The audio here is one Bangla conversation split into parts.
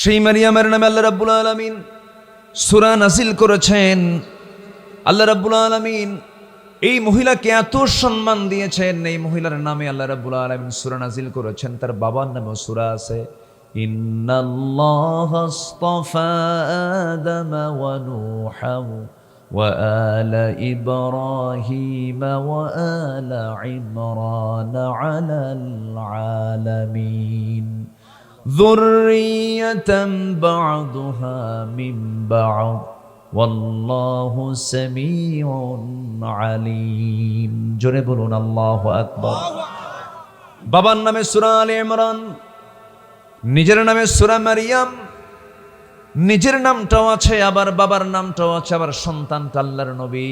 সেই মারিয়ামের নামে আল্লাহ রাব্বুল আলামিন সূরা নাযিল করেছেন। আল্লাহ রাব্বুল আলামিন এই মহিলাকে এত সম্মান দিয়েছেন, এই মহিলার নামে আল্লাহ রাব্বুল আলামিন সূরা নাযিল করেছেন। তার বাবার নামেও সূরা আছে, ইন্নাল্লাহা আসতাফা আদামা ওয়া নূহা ওয়া আলা ইব্রাহিমা ওয়া আলা ইমরান আলাল আলামিন যুররিয়াতান বা'দুহা মিন বা'দ ওয়াল্লাহু সামিউন আলিম। জোরে বলুন আল্লাহু আকবার। বাবার নামে সূরা আলে ইমরান, নিজের নামে সূরা মারিয়াম। নিজের নামটাও আছে, আবার বাবার নামটাও আছে, আবার সন্তানটা আল্লাহর নবী।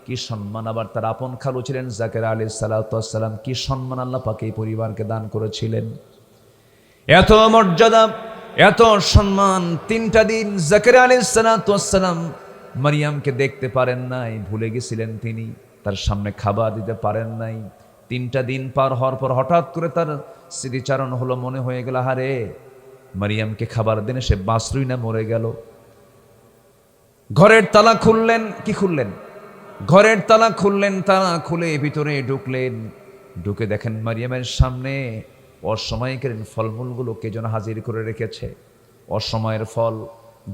কি সম্মান! আবার তার আপন খালু ছিলেন জাকারিয়া আলাইহিস সালাতু ওয়াস সালাম। কি সম্মান আল্লাহ পাক এই পরিবারকে দান করেছিলেন! এত মর্যাদা, এত সম্মান। 3টা দিন জাকারিয়া আলাইহিস সালাতু ওয়াস সালাম মারিয়ামকে দেখতে পারেন নাই, ভুলে গেছিলেন তিনি। তার সামনে খাবার দিতে পারেন নাই। 3টা দিন পার হওয়ার পর হঠাৎ করে তার স্মৃতিচারণ হলো, মনে হয়ে গেল, হারে মারিয়ামকে খাবার দিনে সে বাঁচলই না, মরে গেল। ঘরের তালা খুললেন, কি খুললেন? ঘরের তালা খুললেন। তালা খুলে ভিতরে ঢুকলেন। ঢুকে দেখেন মারিয়ামের সামনে অসময়কালীন ফলমূলগুলো কে যেন হাজির করে রেখেছে। অসময়ের ফল,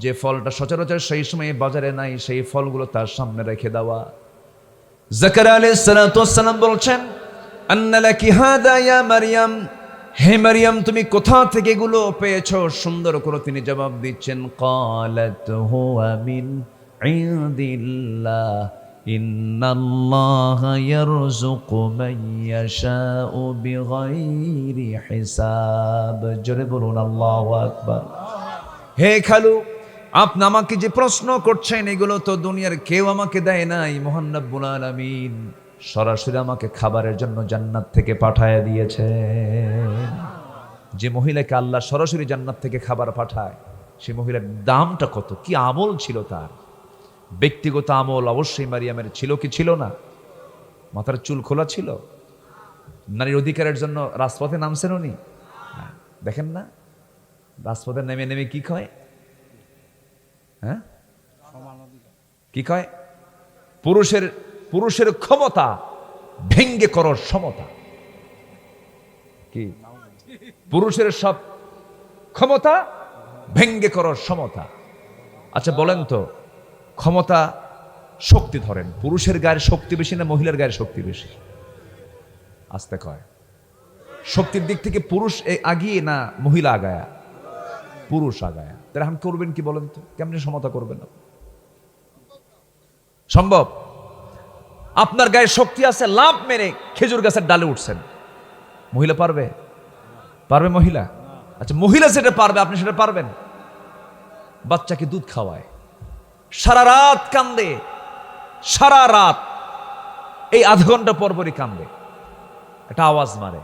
যে ফলটা সচরাচর সেই সময়ে বাজারে নাই, সেই ফলগুলো তার সামনে রেখে দেওয়া। জাকারিয়া আলাইহিস সালাতু ওয়াস সালাম বলছেন, আন্না লাকি হাদা ইয়া মারিয়াম, হে মারিয়াম তুমি কোথা থেকে এগুলো পেয়েছো? সুন্দর করে তিনি জবাব দিচ্ছেন, ক্বালাত হুয়া মিন ইনদিল্লাহ ইন্নাল্লাহা ইয়ারযুকু মান ইয়াশাউ বিগাইরি হিসাব। জোরে বলুন আল্লাহু আকবার। হে খালু, আপনি আমাকে যে প্রশ্ন করছেন এগুলো তো দুনিয়ার কেউ আমাকে দেয় নাই। মহান রব্বুল আলামিন সরাসরি আমাকে খাবারের জন্য জান্নাত থেকে পাঠায় দিয়েছে। যে মহিলাকে আল্লাহ সরাসরি জান্নাত থেকে খাবার পাঠায়, সে মহিলার দামটা কত! কি আমল ছিল তার! ব্যক্তিগত আমল অবশ্যই মারিয়ামের ছিল কি ছিল না? মাথার চুল খোলা ছিল। নারীর অধিকারের জন্য রাজপথে নামছেন উনি। দেখেন না রাজপথে নেমে নেমে কি কয়? হ্যাঁ, কি কয়? পুরুষের ক্ষমতা ভেঙ্গে করার সমতা। কি? পুরুষের সব ক্ষমতা ভেঙ্গে করার সমতা। আচ্ছা বলেন তো, ক্ষমতা শক্তি ধরেন, পুরুষের গায়ের শক্তি বেশি না মহিলার গায়ের শক্তি বেশি? আস্তে কয়। শক্তির দিক থেকে পুরুষ আগিয়ে না মহিলা আগায়া? পুরুষ আগায়া। তাহলে এখন করবেন কি বলেন তো? কেমনি সমতা করবেন? সম্ভব? আপনার গায়ে শক্তি আছে, লাভ মেরে খেজুর গাছের ডালে উঠছেন, মহিলা পারবে? পারবে মহিলা? আচ্ছা মহিলা সেটা পারবে, আপনি সেটা পারবেন? বাচ্চাকে দুধ খাওয়ায়, সারা রাত কান্দে, সারা রাত, এই আধা ঘন্টা পরপরই কান্দে, একটা আওয়াজ মারে,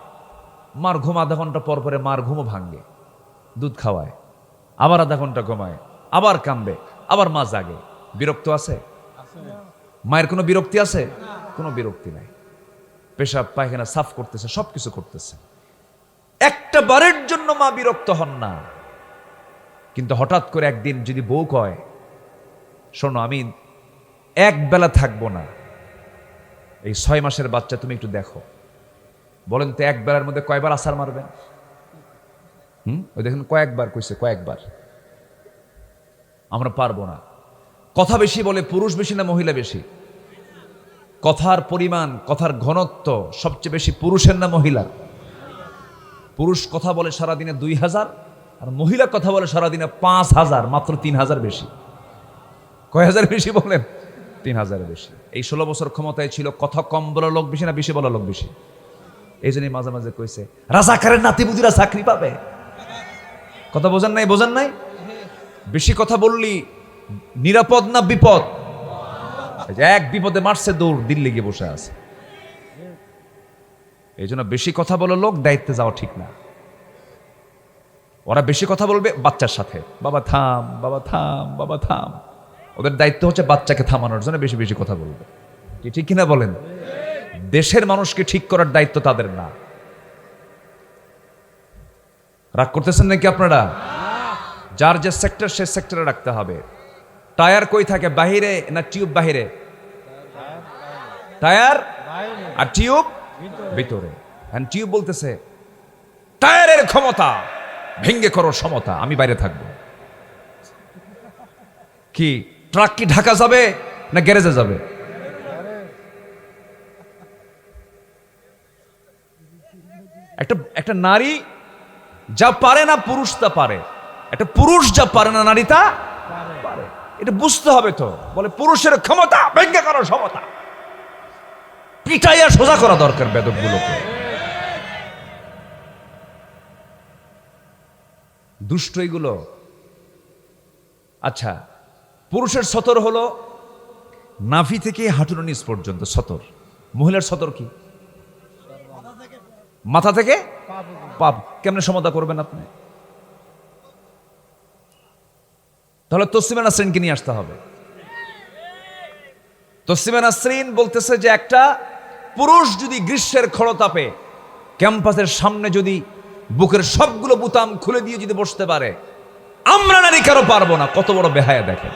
মার ঘুম আধা ঘন্টা পরপরে মার ঘুমও ভাঙ্গে, দুধ খাওয়ায়, আবার আধা ঘন্টা ঘুমায়, আবার কান্দে, আবার মা জাগে। বিরক্ত আছে? মায়ের কোনো বিরক্তি আছে? কোনো বিরক্তি নাই। পেশাব পায়খানা সাফ করতেছে, সবকিছু করতেছে, একটা বারের জন্য মা বিরক্ত হন না। কিন্তু হঠাৎ করে একদিন যদি বউ কয়, শোনো আমি এক বেলা থাকবো না, এই 6 মাসের বাচ্চা তুমি একটু দেখো, বলেন তো এক বেলার মধ্যে কয়বার আছাড় মারবেন? ওই দেখেন কয়েকবার কইছে, কয়েকবার। আমরা পারবো না। কথা বেশি বলে পুরুষ বেশি না মহিলা বেশি? কথার পরিমাণ, কথার ঘনত্ব সবচেয়ে বেশি পুরুষের না মহিলার? পুরুষ কথা বলে সারাদিনে 2000, আর মহিলা কথা বলে সারাদিনে 5000, মাত্র 3000 বেশি। কয় হাজার বেশি বলেন? 3000 বেশি। এই 16 বছর ক্ষমতায় ছিল, কথা কম বলা লোক বেশি না বেশি বলা লোক বেশি? এই জন্যই মাঝে মাঝে কইছে রাজাকারের নাতিপুতিরা চাকরি পাবে। কথা বোঝেন নাই? বোঝেন নাই? বেশি কথা বললি নিরাপদ না বিপদ? এক বিপদে মারছে দৌড়, দিল্লি গিয়ে বসে আছে। এই জন্য বেশি কথা বলা লোক দায়িত্বে যাওয়া ঠিক না। ওরা বেশি কথা বলবে বাচ্চার সাথে, বাবা থাম, বাবা থাম, বাবা থাম। ওদের দায়িত্ব হচ্ছে বাচ্চাকে থামানোর জন্য বেশি বেশি কথা বলবে। কি ঠিক কিনা বলেন? দেশের মানুষকে ঠিক করার দায়িত্ব তাদের না। রাগ করতেছেন নাকি আপনারা? যার যে সেক্টর সে সেক্টরে রাখতে হবে। টায়ার কই থাকে, বাহিরে না টিউব বাহিরে? টায়ার আর টিউব ভিতরে। হ্যাঁ, টিউব বলতেছে টায়ারের ক্ষমতা ভেঙ্গে করো সমতা, আমি বাইরে থাকবো। কি ট্রাক কি ঢাকা যাবে না গ্যারেজে যাবে? একটা নারী যা পারে না পুরুষ তা পারে, একটা পুরুষ যা পারে না নারী তা পারে। এটা বুঝতে হবে তো। বলে পুরুষের ক্ষমতা ভেঙ্গে করো সমতা, পিটাইয়া সোজা করা দরকার বেদকগুলোকে। দুষ্ট এগুলো। আচ্ছা, পুরুষের সতর হলো নাভি থেকে হাঁটুর নিচ পর্যন্ত সতর। মহিলার সতর কি? মাথা থেকে পা। কেমনে সমতা করবেন আপনি? তাহলে তসলিমা নাসরিনকে নিয়ে আসতে হবে। তসলিমা নাসরিন বলতেছে যে একটা পুরুষ যদি গ্রীষ্মের খড়তাপে ক্যাম্পাসের সামনে যদি বুকের সবগুলো বুতাম খুলে দিয়ে যদি বসতে পারে, আমরা নারী কারো পারবো না। কত বড় বেহায়া দেখেন।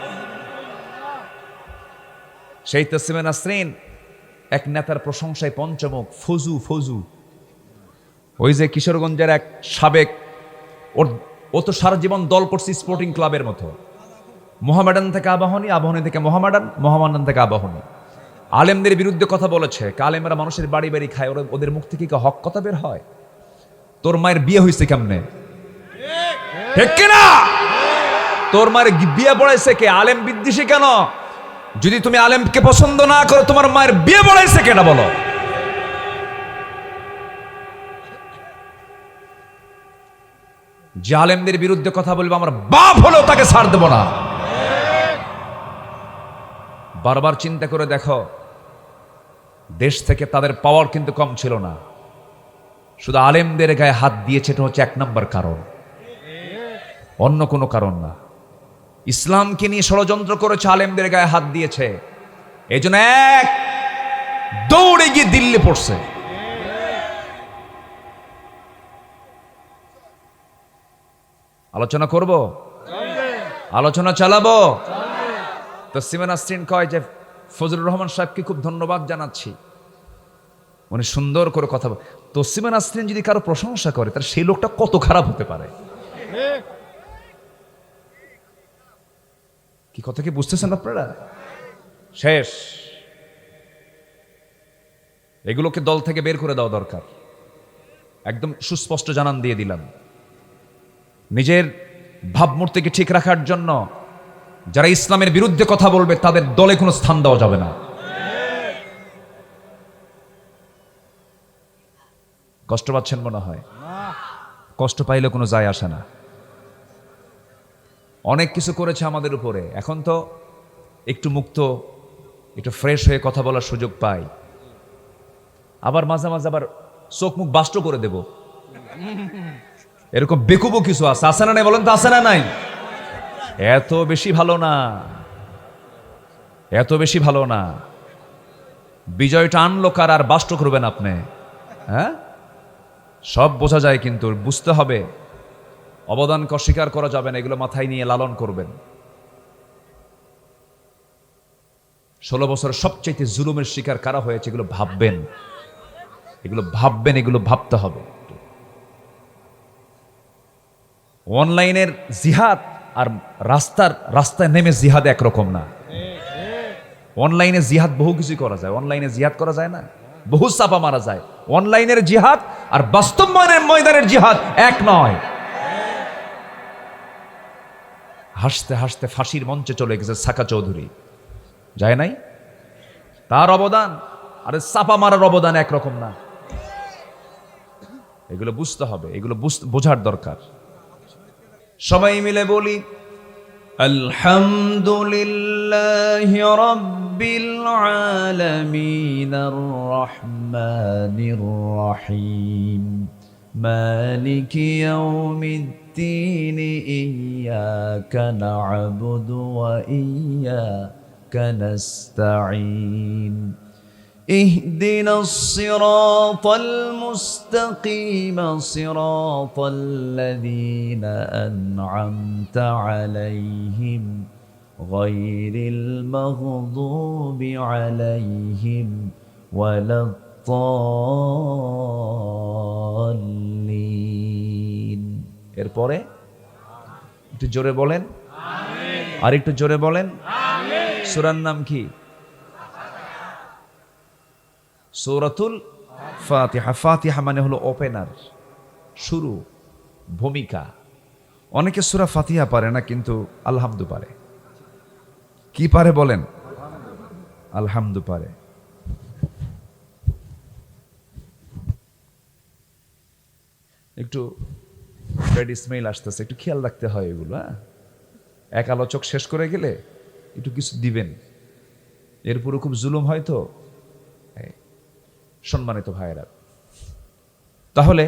সেই তসলিমা নাসরিন এক নেতার প্রশংসায় পঞ্চমুখ। ফজু ওই যে কিশোরগঞ্জের এক সাবেক, ও তো সারা জীবন দল করছে স্পোর্টিং ক্লাবের মতো। মোহামেডান থেকে আবাহনী, আবাহনী থেকে মোহামেডান, মোহামেডান থেকে আবাহনী। আলেমদের বিরুদ্ধে কথা বলেছে। আলেমরা মানুষের বাড়ি বাড়ি খায়, ওদের মুখ থেকে কি হক কথা বের হয়? তোর মায়ের বিয়ে হয়েছে কেমনে? ঠিক কিনা? তোর মায়ের বিয়ে পড়াইছে কে? আলেম বিদ্বেষী কেন? যদি তুমি আলেমকে পছন্দ না করো, তোমার মায়ের বিয়ে পড়াইছে কেটা বলো? যে আলেমদের বিরুদ্ধে কথা বলবে, আমার বাপ হলেও তাকে ছাড় দেব না। বারবার চিন্তা করে দেখো, দেশ থেকে তাদের পাওয়ার কিন্তু কম ছিল না। শুধু আলেমদের গায়ে হাত দিয়েছে, এটা হচ্ছে এক নম্বর কারণ, অন্য কোনো কারণ না। ইসলামকে নিয়ে ষড়যন্ত্র করেছে, আলেমদের গায়ে হাত দিয়েছে। এই জন্য এক দৌড়ে গিয়ে দিল্লি পড়ছে। আলোচনা করব, আলোচনা চালাবো। তসলিমা নাসরিন কয় যে ফজলুর রহমান সাহেবকে খুব ধন্যবাদ জানাচ্ছি, উনি সুন্দর করে কথা বলে। তসলিমা নাসরিন যদি কারো প্রশংসা করে, তাহলে সেই লোকটা কত খারাপ হতে পারে? কি কথা কি বুঝতেছেন আপনারা? শেষ। এগুলোকে দল থেকে বের করে দেওয়া দরকার। একদম সুস্পষ্ট জানান দিয়ে দিলাম। নিজের ভাবমূর্তিকে ঠিক রাখার জন্য যারা ইসলামের বিরুদ্ধে কথা বলবে, তাদের দলে কোনো স্থান দেওয়া যাবে না। কষ্ট পাচ্ছেন মনে হয়? কষ্ট পাইলে কোনো যায় আসে না। অনেক কিছু করেছে আমাদের উপরে। এখন তো একটু মুক্ত, একটু ফ্রেশ হয়ে কথা বলার সুযোগ পাই। আবার মাঝে মাঝে আবার চোখ মুখ বাষ্ট করে দেব, এরকম বেকুবো কিছু আছে না নাই? বলেন তো, আছে না নাই? এত বেশি ভালো না, এত বেশি ভালো না। বিজয়টা আনলো কার, আর বাষ্ট করবেন আপনি? হ্যাঁ, সব বোঝা যায়, কিন্তু বুঝতে হবে অবদানকে অস্বীকার করা যাবে না। এগুলো মাথায় নিয়ে লালন করবেন। 16 বছর সবচাইতে জুলুমের শিকার কারা হয়েছে, এগুলো ভাববেন, এগুলো ভাববেন, এগুলো ভাবতে হবে। অনলাইনের জিহাদ আর রাস্তায় নেমে জিহাদ একরকম না। অনলাইনে জিহাদ বহু কিছু করা যায়, অনলাইনে জিহাদ করা যায় না, বহু চাপা মারা যায়। অনলাইনের জিহাদ আর বাস্তবায়নের ময়দানের জিহাদ এক নয়। হাসতে হাসতে ফাঁসির মঞ্চে চলে গেছে সাকা চৌধুরী, যায় নাই? তার অবদান আর চাপা মারার অবদান একরকম না। এগুলো বুঝতে হবে, এগুলো বোঝার দরকার। সবাই মিলে বলি আলহামদুলিল্লাহি রাব্বিল আলামিনির রহমানির রহিম মালিকি ইয়াউমিদ্দিন ইয়্যাকা না'বুদু ওয়া ইয়্যাকা নাস্তাঈন اهدنا الصراط المستقيم صراط الذين أنعمت عليهم غير المغضوب عليهم ولا الضالين এরপরে একটু জোরে বলেন আমিন আর একটু জোরে বলেন আমিন সূরার নাম কি সূরাতুল ফাতিহা ফাতিহা মানে হলো ওপেনার শুরু ভূমিকা অনেকে সূরা ফাতিহা পারে না কিন্তু আলহামদু পারে কি পারে বলেন আলহামদু পারে একটু ব্যাড স্মেল আসতেছে একটু খেয়াল রাখতে হয় এগুলো হ্যাঁ এক আলোচক শেষ করে গেলে একটু কিছু দিবেন এরপরে খুব জুলুম হয় তো সম্মানিত ভাইয়েরা তাহলে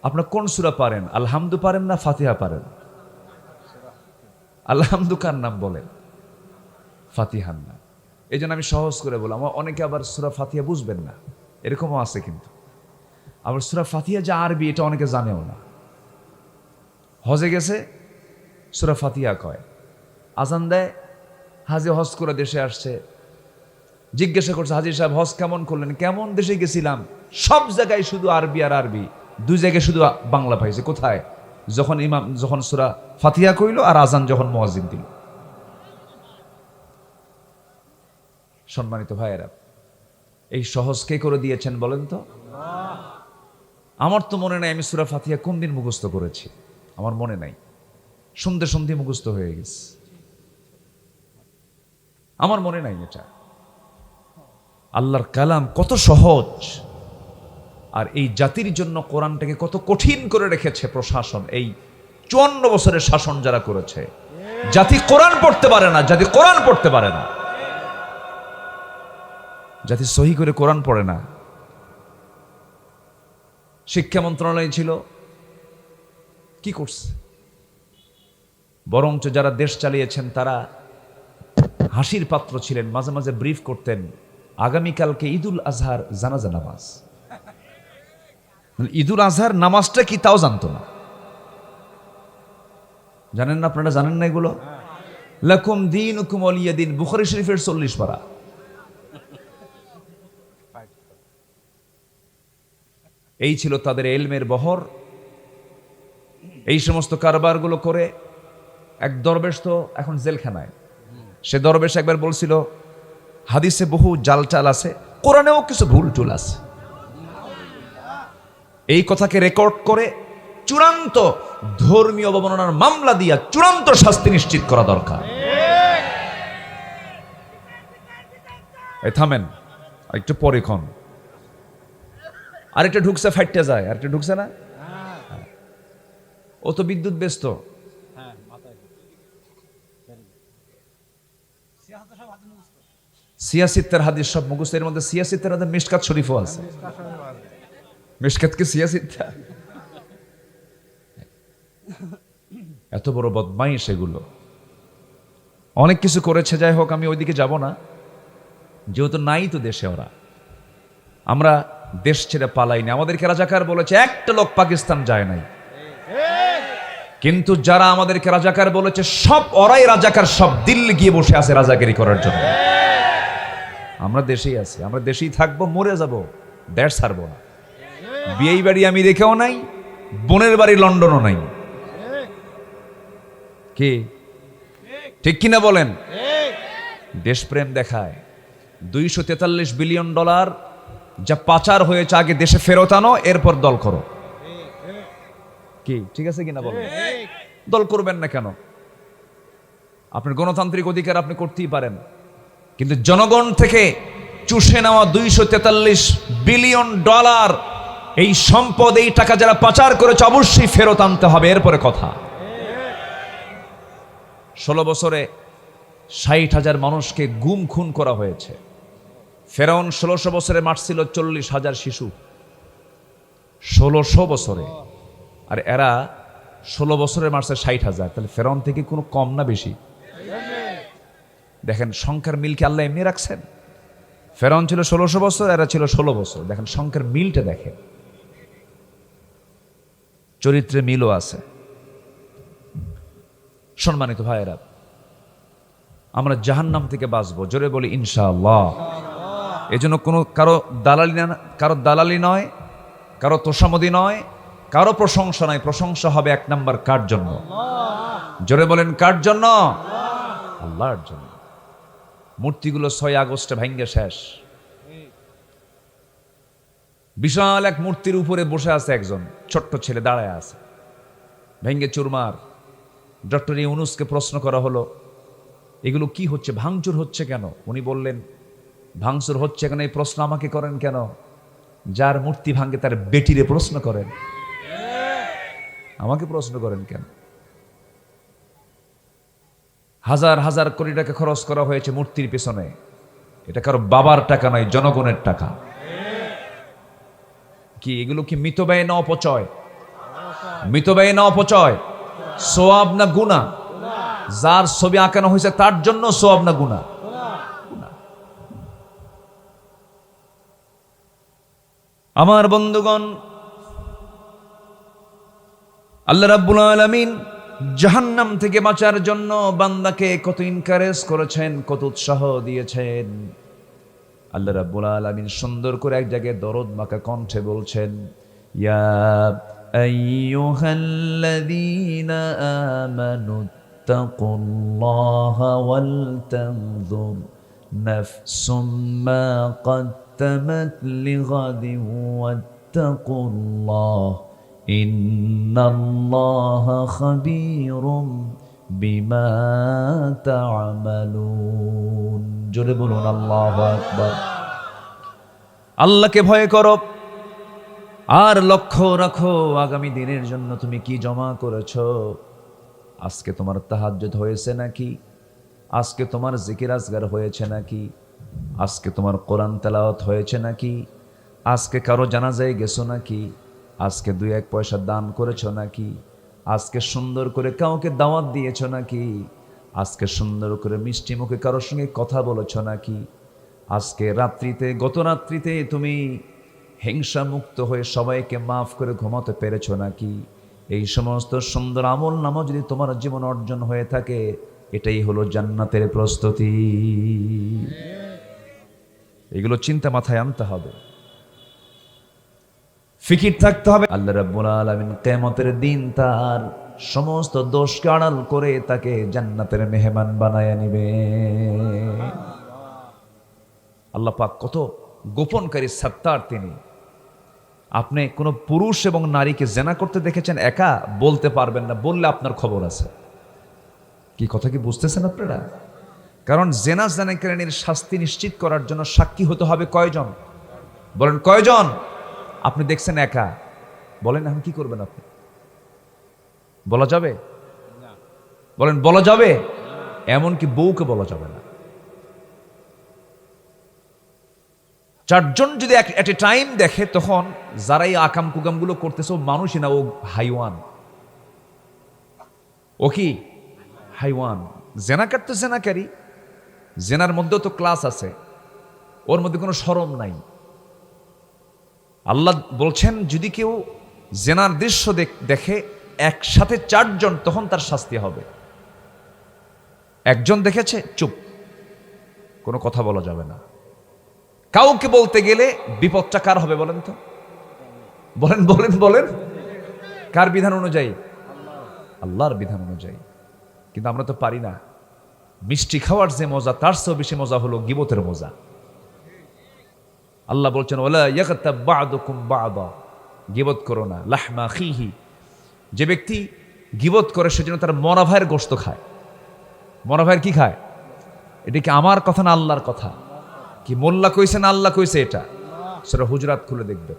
আপনার কোন সূরা পারেন আলহামদু পারেন না ফাতিহা পারেন আলহামদু কার নাম বলেন ফাতিহার নাম এই জন্য আমি সহজ করে বললাম অনেকে আবার সূরা ফাতিহা বুঝবেন না এরকমও আছে কিন্তু আবার সূরা ফাতিহা যে আরবি এটা অনেকে জানেও না হজে গেছে সূরা ফাতিহা কয় আজান দেয় হাজি হজ করে দেশে আসছে জিজ্ঞাসা করছে হাজি সাহেব হজ কেমন করলেন কেমন দেশে গেছিলাম সব জায়গায় শুধু আরবি আর আরবি দুই জায়গায় শুধু বাংলা পাইছে কোথায় যখন ইমাম যখন সূরা ফাতিহা কইল আর আজান যখন মুয়াজ্জিন দিল সম্মানিত ভাইয়েরা এই সহজ কে করে দিয়েছেন বলেন তো আমার তো মনে নাই আমি সূরা ফাতিহা কোন দিন মুখস্থ করেছি আমার মনে নাই শুনতে শুনতে মুখস্থ হয়ে গেছে আমার মনে নাই এটা আল্লাহর কালাম কত সহজ আর এই জাতির জন্য কোরআনটাকে কত কঠিন করে রেখেছে প্রশাসন এই 54 বছরের শাসন যারা করেছে জাতি কোরআন পড়তে পারে না জাতি কোরআন পড়তে পারে না জাতি সহি করে কোরআন পড়ে না শিক্ষা মন্ত্রণালয় ছিল কি করছে বরঞ্চ যারা দেশ চালিয়েছেন তারা হাসির পাত্র ছিলেন মাঝে মাঝে ব্রিফ করতেন আগামীকালকে ঈদুল আজহার জানাজা নামাজ ঈদুল আজহার নামাজটা কি তাও জানতো না জানেন না আপনারা জানেন না এগুলো লাকুম দীনুকুম ওয়ালিয়া দীন বুখারী শরীফের 40 পারা এই ছিল তাদের ইলমের বহর এই সমস্ত কারবারগুলো করে এক দরবেশ তো এখন জেলখানায় সে দরবেশ একবার বলছিল হাদিসে বহু জাল চাল আছে কোরআনেও কিছু ভুল টুল আছে এই কথাকে রেকর্ড করে চূড়ান্ত ধর্মীয় অবমাননার মামলা দিয়া চূড়ান্ত শাস্তি নিশ্চিত করা দরকার থামেন একটু পরে ক্ষণ আরেকটা ঢুকছে ফাইটটা যায় আরেকটা ঢুকছে না ও তো বিদ্যুৎ ব্যস্ত সিয়াসিত্তের হাদিস সব মুখস্থ এর মধ্যে সিয়াসিত্তের মধ্যে মিশকাত শরীফও আছে মিশকাত কি সিয়াসিত্তা এত বড় বদমাইশ এগুলো অনেক কিছু করেছে যাই হোক আমি ওইদিকে যাব না যেহেতু নাই তো দেশে ওরা আমরা দেশ ছেড়ে পালাইনি আমাদেরকে রাজাকার বলেছে একটা লোক পাকিস্তান যায় নাই কিন্তু যারা আমাদেরকে রাজাকার বলেছে সব ওরাই রাজাকার সব দিল্লি গিয়ে বসে আছে রাজাকারি করার জন্য আমরা দেশেই আছি আমরা দেশেই থাকবো মরে যাব দেশ ছাড়বো না বিয়েই বাড়ি আমি রেখেও নাই বোনের বাড়ি লন্ডনও নাই কি ঠিক কিনা বলেন দেশপ্রেম দেখায় $243 বিলিয়ন যা পাচার হয়েছে আগে দেশে ফেরত আনো এরপর দল করো কি ঠিক আছে কিনা বলেন দল করবেন না কেন আপনার গণতান্ত্রিক অধিকার আপনি করতেই পারেন কিন্তু জনগণ থেকে চুষে নেওয়া $243 বিলিয়ন এই সম্পদ এই টাকা যারা পাচার করেছে অবশ্যই ফেরত আনতে হবে এরপরে কথা 16 বছরে 60,000 মানুষকে গুম খুন করা হয়েছে ফেরাউন 1600 বছরে মারছিল 40,000 শিশু 1600 বছরে আর এরা 16 বছরে মারছে 60,000 তাহলে ফেরাউন থেকে কোনো কম না বেশি দেখেন সংখ্যার মিলকে আল্লাহ এমনি রাখছেন ফেরাউন ছিল 1600 বছর, এরা ছিল 16 বছর। দেখেন সংখ্যার মিলটা দেখেন, চরিত্রে মিলও আছে। সম্মানিত ভাইয়েরা, আমরা জাহান্নাম থেকে বাঁচবো, জোরে বলি ইনশাআল্লাহ। এজন্য কারো দালালি নয়, কারো তোষামদি নয়, কারো প্রশংসা নয়। প্রশংসা হবে এক নাম্বার কার জন্য? জোরে বলেন কার জন্য? আল্লাহর জন্য। মূর্তিগুলো 6 আগস্টে ভাঙ্গে শেষ। বিশাল এক মূর্তির উপরে বসে আছে একজন ছোট্ট ছেলে, দাঁড়ায় আছে, ভেঙ্গে চুরমার। ডক্টর ইউনূসকে প্রশ্ন করা হলো, এগুলো কি হচ্ছে, ভাঙচুর হচ্ছে কেন? উনি বললেন, ভাঙচুর হচ্ছে কেন এই প্রশ্ন আমাকে করেন কেন? যার মূর্তি ভাঙ্গে তার বেটিরে প্রশ্ন করেন, আমাকে প্রশ্ন করেন কেন? হাজার হাজার কোটি টাকা খরচ করা হয়েছে মূর্তির পেছনে। এটা কারো বাবার টাকা নয়, জনগণের টাকা। কি এগুলো কি মিতব্যয় না অপচয়? মিতব্যয় না অপচয়? সওয়াব না গুনাহ? যার ছবি আঁকানো হয়েছে তার জন্য সওয়াব না গুনাহ? আমার বন্ধুগণ, আল্লাহ রাব্বুল আলামিন জাহান্নাম থেকে বাঁচার জন্য বান্দাকে কত এনকারেজ করেছেন, কত উৎসাহ দিয়েছেন। আল্লাহ রাব্বুল আলামিন সুন্দর করে এক জায়গায় দরদ মাখা কণ্ঠে বলছেন, ইয়া আইয়ুহাল্লাযীনা আমানু তাকুল্লাহা ওয়াল তানজুর নাফসুম মা قدمت لغد واتقوا الله إن الله خبير بما تعملون। জোরে বলুন আল্লাহু আকবার। আল্লাহকে ভয় করো আর লক্ষ্য রাখো আগামী দিনের জন্য তুমি কি জমা করেছো। আজকে তোমার তাহাজ্জুদ হয়েছে নাকি? আজকে তোমার জিকির আজগার হয়েছে নাকি? আজকে তোমার কোরআন তেলাওয়াত হয়েছে নাকি? আজকে কারো জানাজায় গেছো নাকি? আজকে 2-1 পয়সা দান করেছো নাকি? আজকে সুন্দর করে কাউকে দাওয়াত দিয়েছো নাকি? আজকে সুন্দর করে মিষ্টি মুখে কারোর সঙ্গে কথা বলেছো নাকি? আজকে রাত্রিতে, গত রাত্রিতে তুমি হিংসা মুক্ত হয়ে সবাইকে মাফ করে ঘুমাতে পেরেছো নাকি? এই সমস্ত সুন্দর আমল নামও যদি তোমার জীবন অর্জন হয়ে থাকে, এটাই হলো জান্নাতের প্রস্তুতি। এগুলো চিন্তা মাথায় আনতে হবে, ফিকির থাকতে হবে। আল্লাহ রাব্বুল আলামিন কিয়ামতের দিন তার সমস্ত দোষকে আড়াল করে তাকে জান্নাতের মেহমান বানায় নিবে। আল্লাহ পাক কত গোপনকারী সত্তার তিনি। আপনি কোনো পুরুষ এবং নারীকে জেনা করতে দেখেছেন, একা বলতে পারবেন না, বললে আপনার খবর আছে। কি কথা কি বুঝতেছেন আপনারা? কারণ জেনা জানাকারীর শাস্তি নিশ্চিত করার জন্য সাক্ষী হতে হবে কয়জন? বলেন কয়জন? আপনি দেখছেন একা, বলেন এখন কি করবেন আপনি? বলা যাবে? বলেন বলা যাবে? এমনকি বউকে বলা যাবে না। 4 জন যদি এট এ টাইম দেখে, তখন যারাই আকাম কুকামগুলো করতেছে ও মানুষই না, ও হাইওয়ান। ও কি হাইওয়ান। জেনাকার তো জেনাকারী, জেনার মধ্যেও তো ক্লাস আছে, ওর মধ্যে কোনো শরম নাই। আল্লাহ বলছেন যদি কেউ জেনার দৃশ্য দেখে একসাথে 4 জন, তখন তার শাস্তি হবে। একজন দেখেছে, চুপ, কোনো কথা বলা যাবে না। কাউকে বলতে গেলে বিপদটা কার হবে বলেন তো? বলেন বলেন বলেন, কার বিধান অনুযায়ী? আল্লাহর বিধান অনুযায়ী। কিন্তু আমরা তো পারি না। মিষ্টি খাওয়ার যে মজা, তার চেয়েও বেশি মজা হলো গীবতের মজা। আল্লাহ বলছেন ওয়ালা ইয়াগতাব বা'দুকুম বা'দা, গীবত করো না। লাহমা আখিহি, যে ব্যক্তি গীবত করে সেজন্য তার মরা ভাইয়ের গোশত খায়। মরা ভাইয়ের কি খায়? এটা কি আমার কথা না আল্লাহর কথা? কি মোল্লা কইছে না আল্লাহ কইছে? এটা সূরা হুজুরাত খুলে দেখবে।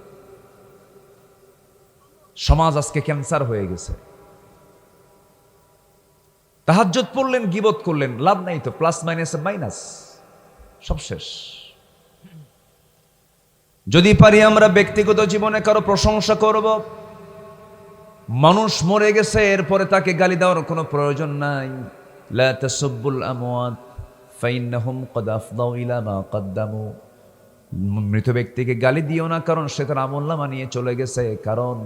সমাজ আজকে ক্যান্সার হয়ে গেছে। তাহাজ্জুদ পড়লেন, গীবত করলেন, লাভ নাই তো, প্লাস মাইনাসে মাইনাস, সব শেষ। যদি পারি আমরা ব্যক্তিগত জীবনে কারো প্রশংসা করব। মানুষ মরে গেছে, এরপরে তাকে গালি দেওয়ার কোনো প্রয়োজন নাই। লা তাসুব্বুল আমওয়াত ফাইন্নাহুম ক্বাদ আফদাউ ইলা মা কদ্দামু মৃত ব্যক্তিকে গালি দিও না, কারণ সে তার আমলনামা নিয়ে চলে গেছে। কারণ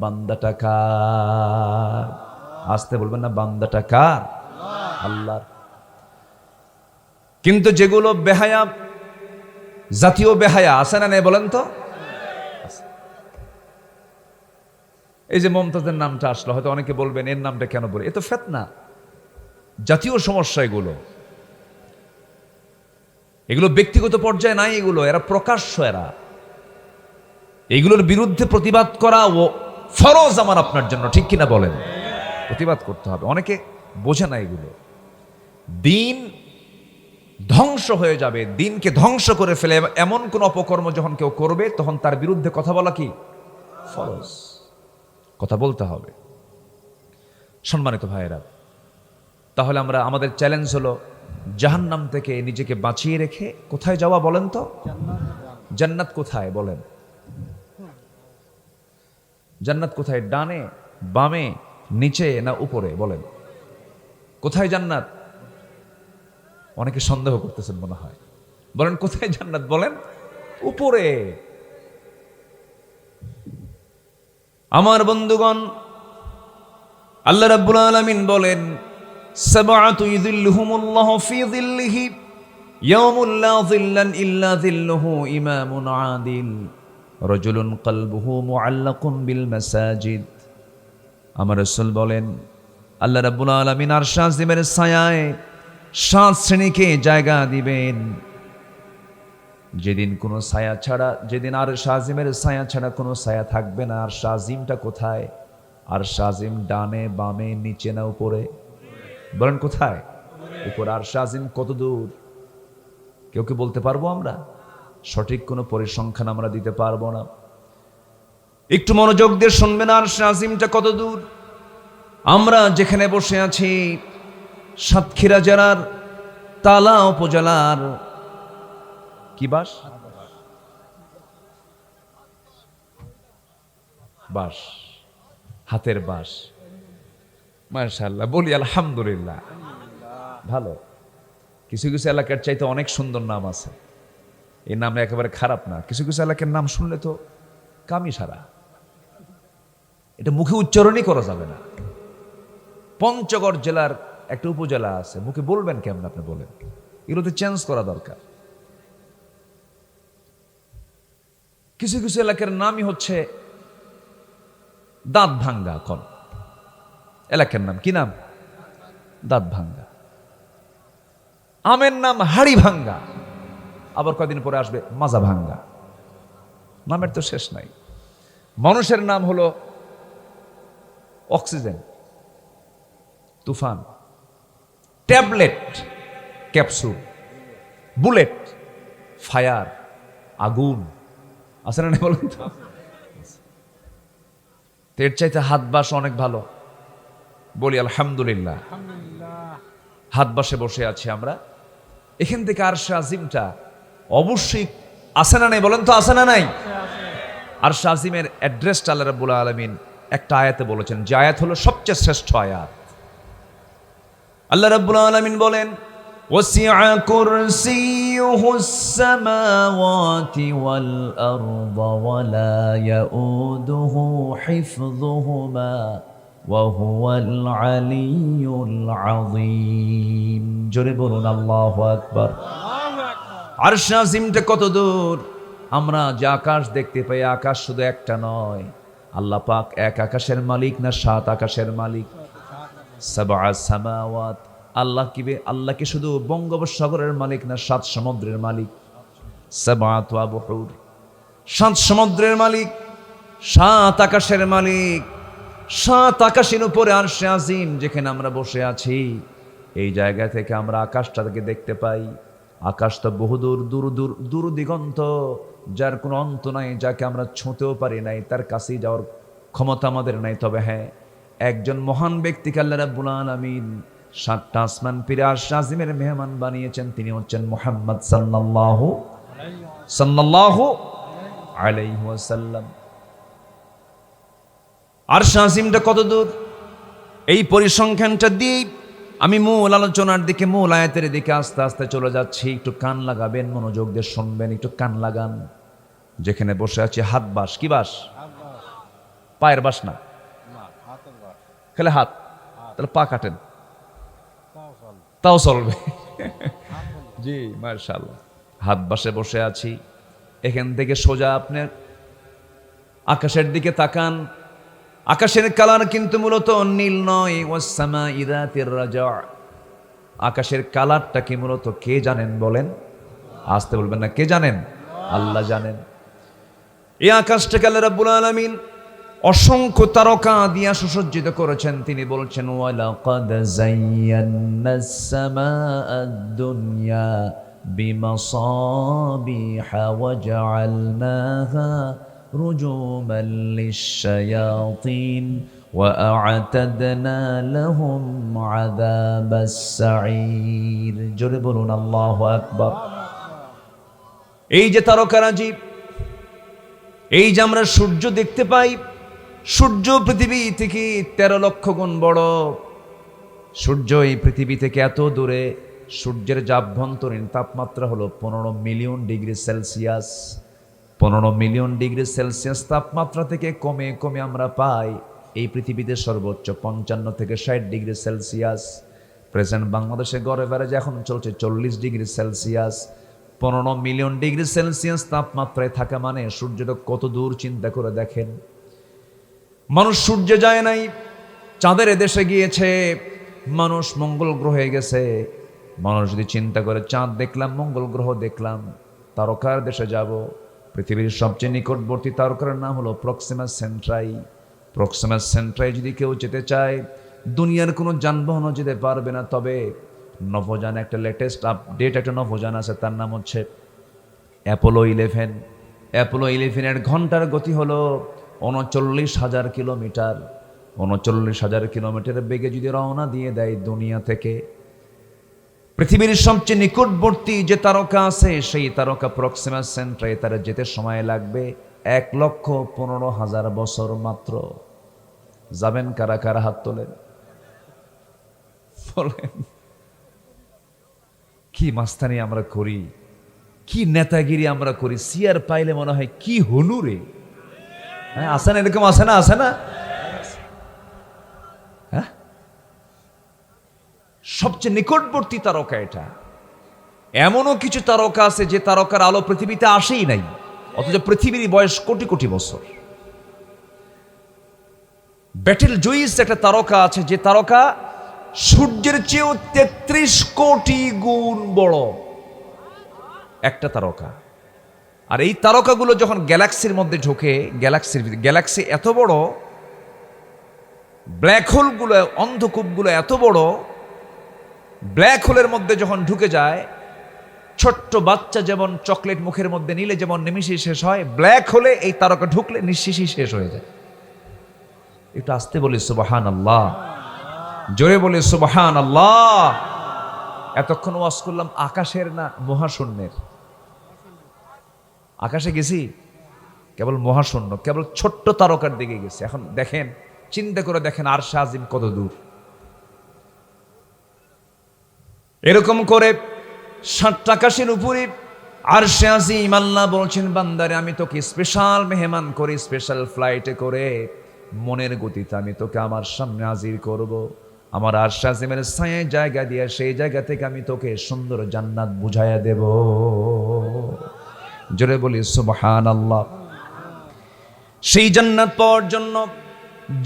বান্দাটা কার? আসতে বলবেন না, বান্দাটা কার? আল্লাহর। কিন্তু যেগুলো বেহায়া, জাতীয় বেহায়া আছে না নেই বলেন তো? এই যে মমতাজের নামটা আসলো, হয়তো অনেকে বলবেন এর নামটা কেন বলে, এ তো ফিতনা, জাতীয় সমস্যা। এগুলো ব্যক্তিগত পর্যায়ে নাই, এরা প্রকাশ্য। এগুলোর বিরুদ্ধে প্রতিবাদ করা ও ফরজ আমার আপনার জন্য, ঠিক কিনা বলেন? প্রতিবাদ করতে হবে। অনেকে বোঝে না এগুলো। দিন ধ্বংস হয়ে যাবে, দিনকে ধ্বংস করে ফেলে এমন কোন অপকর্ম যখন কেউ করবে, তখন তার বিরুদ্ধে কথা বলা কি ফরজ? কথা বলতে হবে। সম্মানিত ভাইয়েরা, তাহলে আমাদের চ্যালেঞ্জ হলো জাহান্নাম থেকে নিজেকে বাঁচিয়ে রেখে কোথায় যাওয়া বলেন তো? জান্নাত কোথায় বলেন? জান্নাত কোথায়? ডানে, বামে, নিচে না উপরে? বলেন কোথায় জান্নাত? অনেকে সন্দেহ করতেছেন মনে হয়। বলেন কোথায় জান্নাত? বলেন উপরে। আমার বন্ধুগণ, আল্লাহ রাব্বুল আলামিন বলেন, সাবআতু ইযিল্লুহুমুল্লাহু ফি যিল্লিহি ইয়াওমুল লা যিল্লান ইল্লা যিল্লুহু, ইমামুন আদিল, রাজুলুন কলবুহু মুআল্লাকুন বিল মাসাজিদ। আমার রাসূল বলেন, আল্লাহ রাব্বুল আলামিন আরশ আজিমের ছায়ায় 7 শ্রেণীকে জায়গা দিবেন, যেদিন কোনো ছায়া ছাড়া, যেদিন আরশ আজিমের ছায়া ছাড়া কোনো ছায়া থাকবে না। আরশ আজিমটা কোথায়? আরশ আজিম ডানে, বামে, নিচে না উপরে? বলেন কোথায়? উপরে। আরশ আজিম কত দূর? কেউ কি বলতে পারবো? আমরা সঠিক কোনো পরিসংখ্যান আমরা দিতে পারবো না। একটু মনোযোগ দিয়ে শুনবেন, আরশ আজিমটা কত দূর? আমরা যেখানে বসে আছি, সাতক্ষীরা জেলার তালা উপজেলার কি বাস? বাস, হাতের বাস। মাশাআল্লাহ, বলি আলহামদুলিল্লাহ। ভালো। কিছু কিছু এলাকার চাইতে অনেক সুন্দর নাম আছে। এই নাম একেবারে খারাপ না। কিছু কিছু এলাকার নাম শুনলে তো কামি সারা, এটা মুখে উচ্চারণই করা যাবে না। পঞ্চগড় জেলার একটা উপজেলা আছে, মুখে বলবেন কেমন? আপনি বলেন। এগুলোতে চেঞ্জ করা দরকার। কিছু কিছু এলাকার নামই হচ্ছে দাঁত ভাঙ্গা। কোন এলাকার নাম? কি নাম? দাঁত ভাঙ্গা। আমের নাম হাড়ি ভাঙ্গা, আবার কদিন পরে আসবে মাজা ভাঙ্গা। নামের তো শেষ নাই। মানুষের নাম হলো অক্সিজেন, তুফান, ট্যাবলেট, ক্যাপসুল, বুলেট, ফায়ার, আগুন। আছে না? বলেন তো। এর চাইতে হাত বাস অনেক ভালো। বলি আলহামদুলিল্লাহ। হাত বাসে বসে আছি আমরা। এখান থেকে আরশ আজিমটা অবশ্যই আছে না নাই? বলেন তো আছে না নাই? আরশ আজিমের অ্যাড্রেসটা আল্লাহ রাব্বুল আলামিন একটা আয়াতে বলেছেন, যে আয়াত হলো সবচেয়ে শ্রেষ্ঠ আয়াত। আল্লাহ রাব্বুল আলামিন বলেন, ওয়াসিআ কুরসিয়ুহুস সামাওয়াতি ওয়াল আরদা ওয়ালা ইয়াউদুহু হিফযুহুমা ওয়া হুয়াল আলিয়্যুল আযীম। জোরে বলুন আল্লাহু আকবার। আরশ আজিমটা কত দূর? আমরা যে আকাশ দেখতে পাই, আকাশ শুধু একটা নয়। আল্লাহ পাক এক আকাশের মালিক না 7 আকাশের মালিক? সাবআ সামাওয়াত। আল্লাহ কি শুধু বঙ্গোপসাগরের মালিক না 7 সমুদ্রের মালিক? সাবআতু আবহুর। 7 সমুদ্রের মালিক, 7 আকাশের মালিক। 7 আকাশের উপরে আরশ আজিম যেখানে আমরা বসে আছি, এই জায়গা থেকে আমরা আকাশটাকে দেখতে পাই। আকাশটা বহুদূর, দূর দূর, দূর দিগন্ত, যার কোনো অন্ত নাই, যাকে আমরা ছুঁতেও পারি নাই, তার কাছেই যাওয়ার ক্ষমতা আমাদের নাই। তবে হ্যাঁ, একজন মহান ব্যক্তিকে আল্লাহ রাব্বুল আলামিন 7টা আসমান পেরে আরশ আজিমের মেহমান বানিয়েছেন। তিনি হচ্ছেন মুহাম্মদ সাল্লাল্লাহু আলাইহি ওয়াসাল্লাম। আরশ আজিমটা কত দূর? এই পরিসংখ্যানটা দিয়ে আমি মূল আলোচনার দিকে, মূল আয়াতের দিকে আস্তে আস্তে চলে যাচ্ছি। একটু কান লাগাবেন, মনোযোগ দিয়ে শুনবেন, একটু কান লাগান। যেখানে বসে আছি হাত বাস, কি বাস? পায়ের বাস না, খেলে হাত, তাহলে পা কাটেন, তাও চলবে। জি মাশাআল্লাহ, হাত বাসে বসে আছি। এখান থেকে সোজা আপনি আকাশের দিকে তাকান। আকাশের কালার কিন্তু মূলত নীল নয়। ওয়াস-সামাই যাতির রাজা, আকাশের কালারটা কি মূলত কে জানেন বলেন? আসতে বলবেন না, কে জানেন? আল্লাহ জানেন। এই আকাশটাকে আল্লাহ রাব্বুল আলামিন অসংখ্য তারকা দিয়া সুসজ্জিত করেছেন। তিনি বলছেন ওয়ালাকাদ যায়্যানাস সামাআদ দুনিয়া বিমাসাবিহা ওয়াজআলনাহা রুজুমান লিশ-শায়াতিন ওয়া আ'তাদনা লাহুম আযাবাস সাঈর। জোরে বলুন আল্লাহু আকবার। এই যে তারকারাজি, এই যে আমরা সূর্য দেখতে পাই, সূর্য পৃথিবী থেকে 13 লক্ষ গুণ বড়। সূর্য এই পৃথিবী থেকে এত দূরে। সূর্যের যে আভ্যন্তরীণ তাপমাত্রা হলো 15 million degree Celsius. 15 million degree Celsius তাপমাত্রা থেকে কমে কমে আমরা পাই এই পৃথিবীতে সর্বোচ্চ 55 থেকে 60 ডিগ্রি সেলসিয়াস। প্রেজেন্ট বাংলাদেশে গড় এভারেজ এখন চলছে 40 degree Celsius. 15 million degree Celsius তাপমাত্রায় থাকা মানে সূর্যটা কত দূর চিন্তা করে দেখেন। মানুষ সূর্যে যায় নাই, চাঁদের দেশে গিয়েছে, মানুষ মঙ্গল গ্রহে গেছে। মানুষ যদি চিন্তা করে চাঁদ দেখলাম, মঙ্গল গ্রহ দেখলাম, তারকার দেশে যাব। পৃথিবীর সবচেয়ে নিকটবর্তী তারকার নাম হলো প্রক্সিমা সেন্ট্রাই। প্রক্সিমা সেন্ট্রাই যদি কেউ যেতে চায়, দুনিয়ার কোনো যানবাহনও যেতে পারবে না। তবে নভোযান, একটা লেটেস্ট আপডেট একটা নভোযান আছে, তার নাম হচ্ছে অ্যাপোলো 11। অ্যাপোলো 11-এর ঘন্টার গতি হলো 39,000 কিলোমিটার। 39,000 কিলোমিটার বেগে যদি রওনা দিয়ে দেয় দুনিয়া থেকে, পৃথিবীর সবচেয়ে নিকটবর্তী যে তারকা আছে সেই তারকা প্রক্সিমা সেন্ট্রাই, তারা যেতে সময় লাগবে 1,15,000 বছর মাত্র। যাবেন কারা কারা? হাত তোলেন, বলেন। কি মাস্তানি আমরা করি, কি নেতাগিরি আমরা করি। সিয়ার পাইলে মনে হয় কি হলু রে। হ্যাঁ, আসে না এরকম? আসে না? আসে না? হ্যাঁ, সবচেয়ে নিকটবর্তী তারকা এটা। এমনও কিছু তারকা আছে যে তারকার আলো পৃথিবীতে আসেই নাই, অথচ পৃথিবীর বয়স কোটি কোটি বছর। ব্যাটেল জুইস একটা তারকা আছে, যে তারকা সূর্যের চেয়েও 33 কোটি গুণ বড় একটা তারকা। আর এই তারকাগুলো যখন গ্যালাক্সির মধ্যে ঢোকে, গ্যালাক্সি এত বড়, ব্ল্যাক হোলগুলো, অন্ধকূপগুলো এত বড়, ব্ল্যাক হোলের মধ্যে যখন ঢুকে যায়, ছোট্ট বাচ্চা যেমন চকলেট মুখের মধ্যে নিলে যেমন নিমিষেই শেষ হয়, ব্ল্যাক হোলে এই তারকা ঢুকলে নিঃশেষেই শেষ হয়ে যায়। একটু আসতে বলি সুবহানাল্লাহ, জোরে বলি সুবহানাল্লাহ। এতক্ষণ ওয়াজ করলাম আকাশের না মহাশূন্যের? আকাশে গেছি, কেবল মহাশূন্য, কেবল ছোট্ট তারকার দিকে গেছে। এখন দেখেন, চিন্তা করে দেখেন আরশে আজিম কত দূর। এরকম করে 7 আকাশের উপরে আরশে আজিম, আল্লাহ বলছেন বান্দারে আমি তোকে স্পেশাল মেহমান করি, স্পেশাল ফ্লাইটে করে মনের গতিতে আমি তোকে আমার সামনে হাজির করব। আমার আরশে আজিমের ছায়ায় জায়গা দিয়ে সেই জায়গা থেকে আমি তোকে সুন্দর জান্নাত বুঝাইয়া দেব। জোরে বলি সুবহানাল্লাহ। সেই জান্নাত পাওয়ার জন্য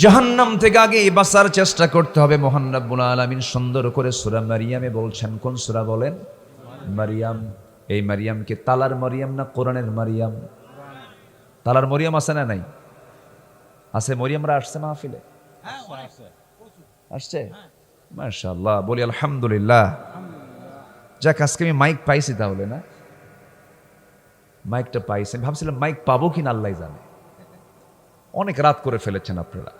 জাহান্নাম থেকে আগে বাঁচার চেষ্টা করতে হবে। মহান রব্বুল আলামিন সুন্দর করে সূরা মারিয়ামে বলছেন। কোন সূরা বলেন? মারিয়াম। এই মারিয়ামকে তালার মারিয়াম না কোরআনের মারিয়াম? তালার মারিয়াম আছে না নাই? আছে। মরিয়ামরা আসছে মাহফিলে? আসছে, মাশাআল্লাহ। বলি আলহামদুলিল্লাহ। যাক, আজকে আমি মাইক পাইছি তাহলে, না? মাইকটা পাইছি। আমি ভাবছিলাম মাইক পাবো কিনা আল্লাহ জানে। অনেক রাত করে ফেলেছেন আপনারা,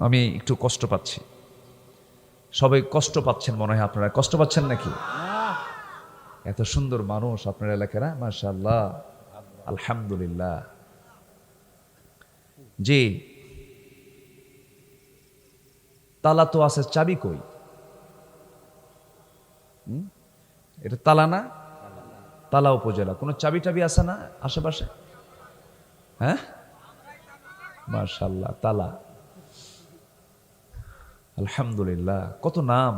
আমি একটু কষ্ট পাচ্ছি। সবাই কষ্ট পাচ্ছেন মনে হয়। আপনারা কষ্ট পাচ্ছেন নাকি? এত সুন্দর মানুষ আপনার এলাকারা, মাশাআল্লাহ, আলহামদুলিল্লাহ। জি, তালা তো আছে, চাবি কই? এটা তালা না? তালা উপজেলা। কোনো চাবি টাবি আছে না আশেপাশে? হ্যাঁ, মাশাআল্লাহ, তালা। আলহামদুলিল্লাহ, কত নাম।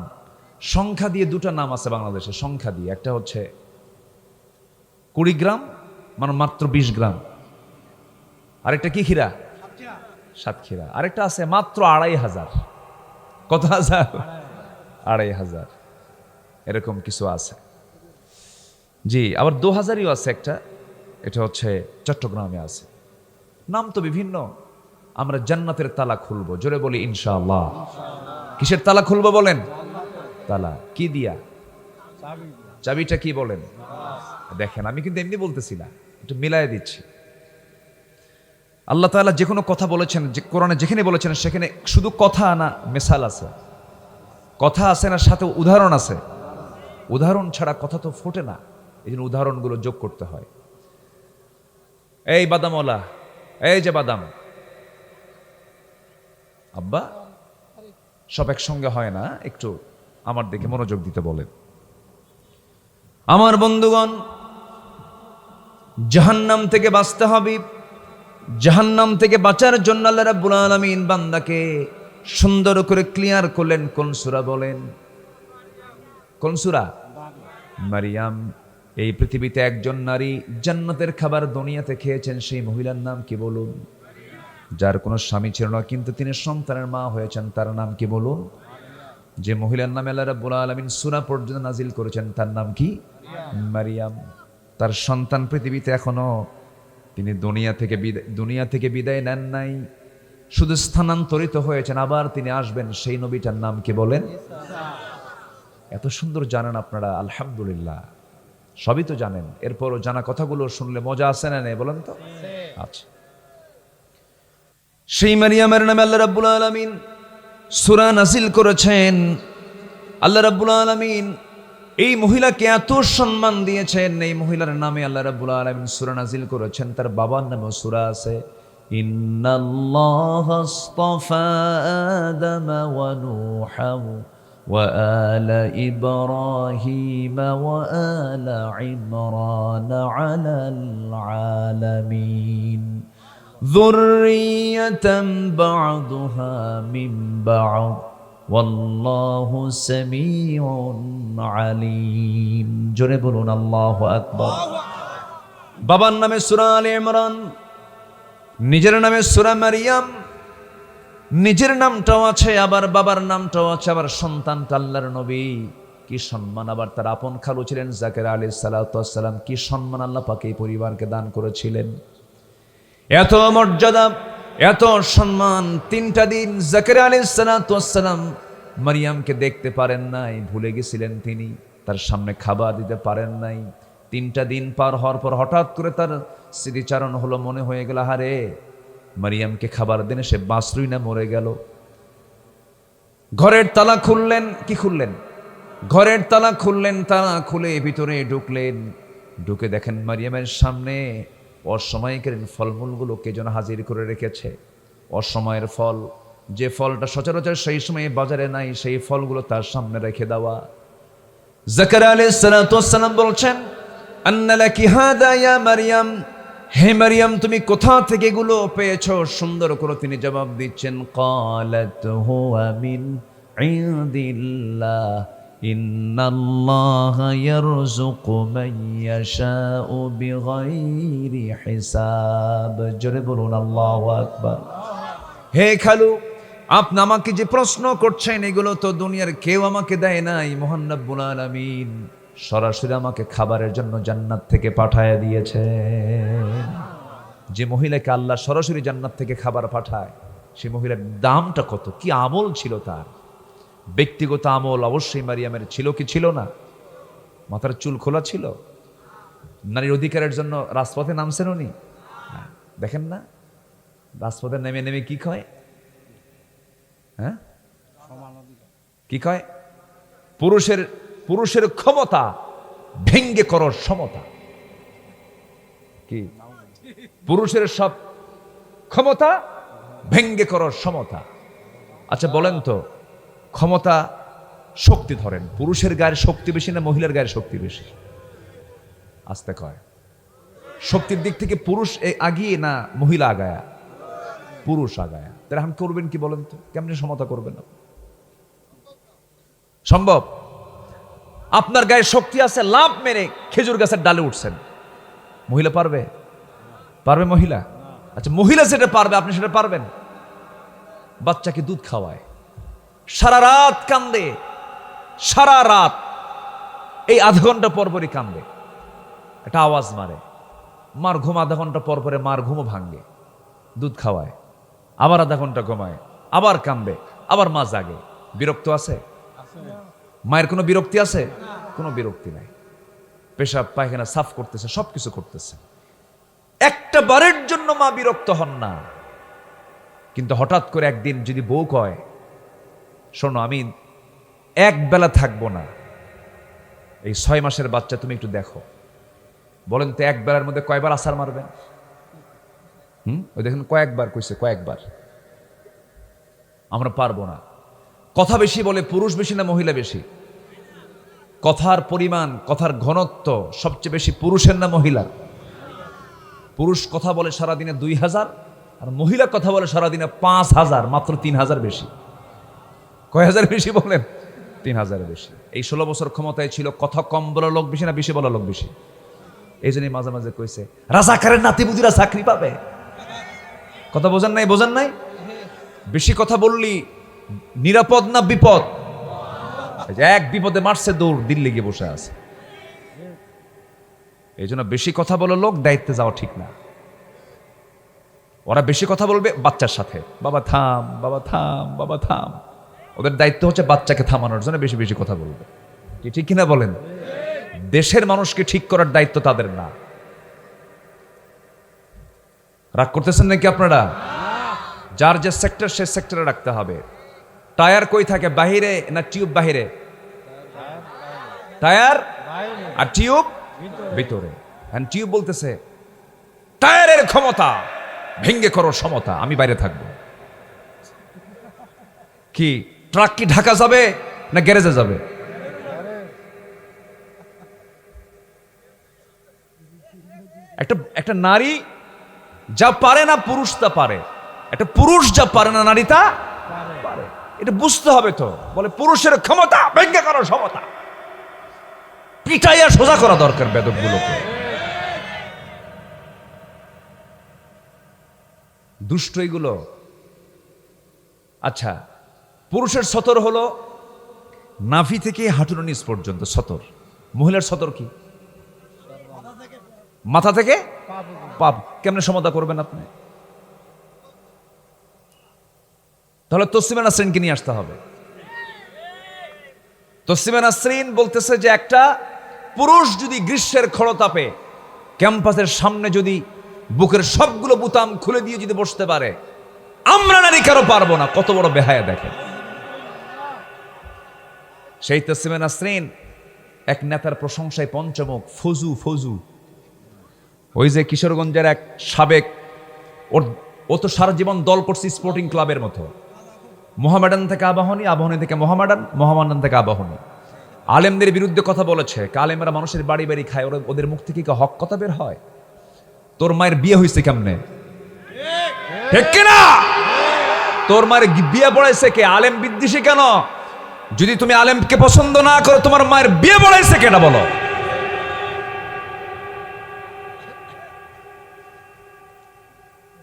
সংখ্যা দিয়ে দুটা নাম আছে বাংলাদেশে, সংখ্যা দিয়ে। একটা হচ্ছে 20 গ্রাম, মানে মাত্র 20 গ্রাম। আরেকটা কি খিরা? সাতক্ষীরা। আরেকটা আছে মাত্র 2500। কত হাজার? 2500। এরকম কিছু আছে। জি, আবার 2000ই আছে একটা, এটা হচ্ছে চট্টগ্রামে আছে। নাম তো বিভিন্ন। আমরা জান্নাতের তালা খুলবো, জোরে বলি ইনশাআল্লাহ। কিসের তালা খুলবো বলেন? তালা কি দিয়া? চাবিটা কি বলেন? দেখেন, আমি কিন্তু এমনি বলতেছি না, একটু মিলাই দিচ্ছি। আল্লাহ তাআলা যে কোনো কথা বলেছেন, যে কোরআনে যেখানে বলেছেন সেখানে শুধু কথা না, মেসাল আছে। কথা আছে না, সাথে উদাহরণ আছে। উদাহরণ ছাড়া কথা তো ফোটে না, এই জন্য উদাহরণগুলো যোগ করতে হয়। এই বাদামওয়ালা, এই যে বাদাম, আব্বা, সব একসঙ্গে হয় না, একটু আমার দিকে মনোযোগ দিতে বলেন। আমার বন্ধুগণ, জাহান্নাম থেকে বাঁচতে হবে। জাহান্নাম থেকে বাঁচার জন্য আল্লাহ রাব্বুল আলামিন বান্দাকে সুন্দর করে ক্লিয়ার করলেন। কোন সূরা বলেন? কোন সূরা? মারিয়াম। এই পৃথিবীতে একজন নারী জান্নাতের খাবার দুনিয়াতে খেয়েছেন, সেই মহিলার নাম কি বলুন? যার কোনো স্বামী ছিল না কিন্তু তিনি সন্তানের মা হয়েছেন, তার নাম কি বলুন? যে মহিলার নামে আল্লাহ রাব্বুল আলামিন সূরা পর্যন্ত নাজিল করেছেন, তার নাম কি? মারিয়াম। তার সন্তান পৃথিবীতে এখনো, তিনি দুনিয়া থেকে বিদায় নেন নাই, শুধু স্থানান্তরিত হয়েছেন, আবার তিনি আসবেন। সেই নবীটার নাম কি বলেন? এত সুন্দর জানেন আপনারা, আলহামদুলিল্লাহ। সবই তো জানেন, এরপরও জানা কথাগুলো শুনলে মজা আছে না নেই বলেন তো? আচ্ছা, সেই মারিয়ামের নামে আল্লাহ রাব্বুল আলামিন সূরা নাজিল করেছেন। আল্লাহ রাব্বুল আলামিন এই মহিলাকে এত সম্মান দিয়েছেন, এই মহিলার নামে আল্লাহ রাব্বুল আলামিন সূরা নাজিল করেছেন। তার বাবার নামেও সূরা আছে। ইন্নাল্লাহা আসতাফা আদামা ওয়া নূহা ওয়া আলা ইব্রাহিমা ওয়া আলা ইমরান আলাল আলামিন যুররিয়াতান বা'দুহা মিন বা'দ ওয়াল্লাহু সামিউন আলিম। জোরে বলুন আল্লাহু আকবার। বাবার নামে সূরা আলে ইমরান, নিজের নামে সূরা মারিয়াম। নিজের নামটাও আছে, আবার বাবার নামটাও আছে, আবার সন্তানটা আল্লাহর নবী। কি সম্মান! আবার তার আপন খালু ছিলেন জাকেরিয়া আলাইহিস সালাতু ওয়াস সালাম। কি সম্মান আল্লাহ পাক এই পরিবারকে দান করেছিলেন! এত মর্যাদা, এত সম্মান। 3টা দিন জাকেরিয়া আলাইহিস সালাতু ওয়াস সালাম মারিয়ামকে দেখতে পারেন নাই, ভুলে গেছিলেন তিনি। তার সামনে খাবার দিতে পারেন নাই। 3টা দিন পার হওয়ার পর হঠাৎ করে তার স্মৃতিচারণ হলো, মনে হয়ে গেল, হারে মারিয়ামকে খাবার দিনে সে বাঁচলই না, মরে গেল। ঘরের তালা খুললেন। কি খুললেন? ঘরের তালা খুললেন। তালা খুলে ভিতরে ঢুকলেন। ঢুকে দেখেন মারিয়ামের সামনে অসময়কালীন ফলমূলগুলো কে যেন হাজির করে রেখেছে। অসময়ের ফল, যে ফলটা সচরাচর সেই সময়ে বাজারে নাই, সেই ফলগুলো তার সামনে রেখে দেওয়া। জাকারিয়া আলাইহিস সালাতু ওয়াস সালাম বলছেন, আন্না লাকি হাদা ইয়া মারিয়াম, হে মারিয়াম তুমি কোথা থেকে এগুলো পেয়েছো? সুন্দর করে তিনি জবাব দিচ্ছেন, ক্বালাত হুয়া মিন ইনদিল্লাহ ইন্নাল্লাহা ইয়ারযুকু মান ইয়াশাউ বিগাইরি হিসাব। জোরে বলুন আল্লাহু আকবার। হে খালু, আপনি আমাকে যে প্রশ্ন করছেন এগুলো তো দুনিয়ার কেউ আমাকে দেয় নাই। মহান রব্বুল আলামিন সরাসরি আমাকে খাবারের জন্য জান্নাত থেকে পাঠায় দিয়েছে। যে মহিলাকে আল্লাহ সরাসরি জান্নাত থেকে খাবার পাঠায়, সেই মহিলার দামটা কত! কি আমল ছিল তার! ব্যক্তিগত আমল অবশ্যই মারিয়ামের ছিল কি ছিল না? মাথার চুল খোলা ছিল। নারীর অধিকারের জন্য রাজপথে নামছেন উনি। দেখেন না, রাজপথে নেমে নেমে কি কয়? হ্যাঁ, কি কয়? পুরুষের ক্ষমতা ভেঙ্গে করো সমতা। কি? পুরুষের সব ক্ষমতা ভেঙ্গে করো সমতা। আচ্ছা বলেন তো, ক্ষমতা শক্তি ধরেন, পুরুষের গায়ের শক্তি বেশি না মহিলার গায়ের শক্তি বেশি? আস্তে কয়, শক্তির দিক থেকে পুরুষ আগিয়ে না মহিলা আগায়া? পুরুষ আগায়া। তাহলে এখন করবেন কি বলেন তো? কেমনে সমতা করবেন? সম্ভব? আপনার গায়ে শক্তি আছে, লাভ মেরে খেজুর গাছের ডালে উঠছেন, মহিলা পারবে? পারবে মহিলা? আচ্ছা, মহিলা যেটা পারবে আপনি সেটা পারবেন? বাচ্চাকে দুধ খাওয়ায়, সারা রাত কান্দে, সারা রাত, এই আধা ঘন্টা পর পরই কান্দে, একটা আওয়াজ মারে, মার ঘুম আধা ঘন্টা পর পরে মার ঘুমও ভাঙ্গে, দুধ খাওয়ায়, আবার আধা ঘন্টা ঘুমায়, আবার কান্দে, আবার মা জাগে। বিরক্ত আছে? মায়ের কোনো বিরক্তি আছে? কোনো বিরক্তি নাই। পেশাব পায়খানা সাফ করতেছে, সবকিছু করতেছে, একটা বারের জন্য মা বিরক্ত হন না। কিন্তু হঠাৎ করে একদিন যদি বউ কয়, শোনো আমি এক বেলা থাকবো না, এই 6 মাসের বাচ্চা তুমি একটু দেখো, বলেন তো এক বেলার মধ্যে কয়বার আছাড় মারবেন? ওই দেখেন কয়েকবার কইছে, কয়েকবার। আমরা পারবো না। কথা বেশি বলে পুরুষ বেশি না মহিলা বেশি? কথার পরিমাণ, কথার ঘনত্ব সবচেয়ে বেশি পুরুষের না মহিলার? পুরুষ কথা বলে সারাদিনে 2000, আর মহিলা কথা বলে সারাদিনে 5000, মাত্র 3000 বেশি। কয় হাজার বেশি বলেন? 3000 বেশি। এই 16 বছর ক্ষমতায় ছিল, কথা কম বলা লোক বেশি না বেশি বলা লোক বেশি? এই জন্যই মাঝে মাঝে কইছে রাজাকারের নাতিপুতিরা চাকরি পাবে। কথা বোঝেন নাই? বোঝেন নাই? বেশি কথা বললি নিরাপদ না বিপদ? এক বিপদে মারছে দৌড়, দিল্লি গিয়ে বসে আছে। এই জন্য বেশি কথা বলা লোক দায়িত্বে যাওয়া ঠিক না। ওরা বেশি কথা বলবে বাচ্চার সাথে, বাবা থাম, বাবা থাম, বাবা থাম। ওদের দায়িত্ব হচ্ছে বাচ্চাকে থামানোর জন্য বেশি বেশি কথা বলবে। কি ঠিক কিনা বলেন? দেশের মানুষকে ঠিক করার দায়িত্ব তাদের না। রাগ করতেছেন নাকি আপনারা? যার যে সেক্টর সে সেক্টরে রাখতে হবে। টায়ার কই থাকে, বাহিরে না টিউব বাহিরে? টায়ার আর টিউব ভিতরে। টিউব বলতেছে টায়ারের ক্ষমতা ভেঙ্গে করো সমতা, আমি বাইরে থাকবো। কি ট্রাক কি ঢাকা যাবে না গ্যারেজে যাবে? একটা নারী যা পারে না পুরুষ তা পারে, একটা পুরুষ যা পারে না নারী তা পারে। এটা বুঝতে হবে তো। বলে পুরুষের ক্ষমতা ভেঙ্গে করো সমতা, পিটাইয়া সোজা করা দরকার বেদবগুলোকে। দুষ্ট এগুলো। আচ্ছা, পুরুষের সতর হলো নাভি থেকে হাঁটুর নিচ পর্যন্ত সতর। মহিলার সতর কি? মাথা থেকে পা। কেমনে সমতা করবেন আপনি? তাহলে তসলিমা নাসরিনকে নিয়ে আসতে হবে। তসলিমা নাসরিন বলতেছে যে একটা পুরুষ যদি গ্রীষ্মের খড়তাপে ক্যাম্পাসের সামনে যদি বুকের সবগুলো বুতাম খুলে দিয়ে যদি বসতে পারে, আমরা নারী কারো পারবো না। কত বড় বেহায়া দেখেন। সেই তসলিমা নাসরিন এক নেতার প্রশংসায় পঞ্চমুখ, ফজু ফজু। ওই যে কিশোরগঞ্জের এক সাবেক, ও তো সারা জীবন দল করছে স্পোর্টিং ক্লাবের মতো। মোহামেডান থেকে আবাহনী, আবাহনী থেকে মোহামেডান, মোহামেডান থেকে আবাহনী। আলেমদের বিরুদ্ধে কথা বলেছে। আলেমরা মানুষের বাড়ি বাড়ি খায়, ওদের মুখ থেকে কি হক কথা বের হয়? তোর মায়ের বিয়ে হয়েছে কেমনে? ঠিক কিনা? তোর মায়ের বিয়ে পড়াইছে কে? আলেম বিদ্বেষী কেন? যদি তুমি আলেমকে পছন্দ না করো, তোমার মায়ের বিয়ে পড়াইছে কেনা বলো?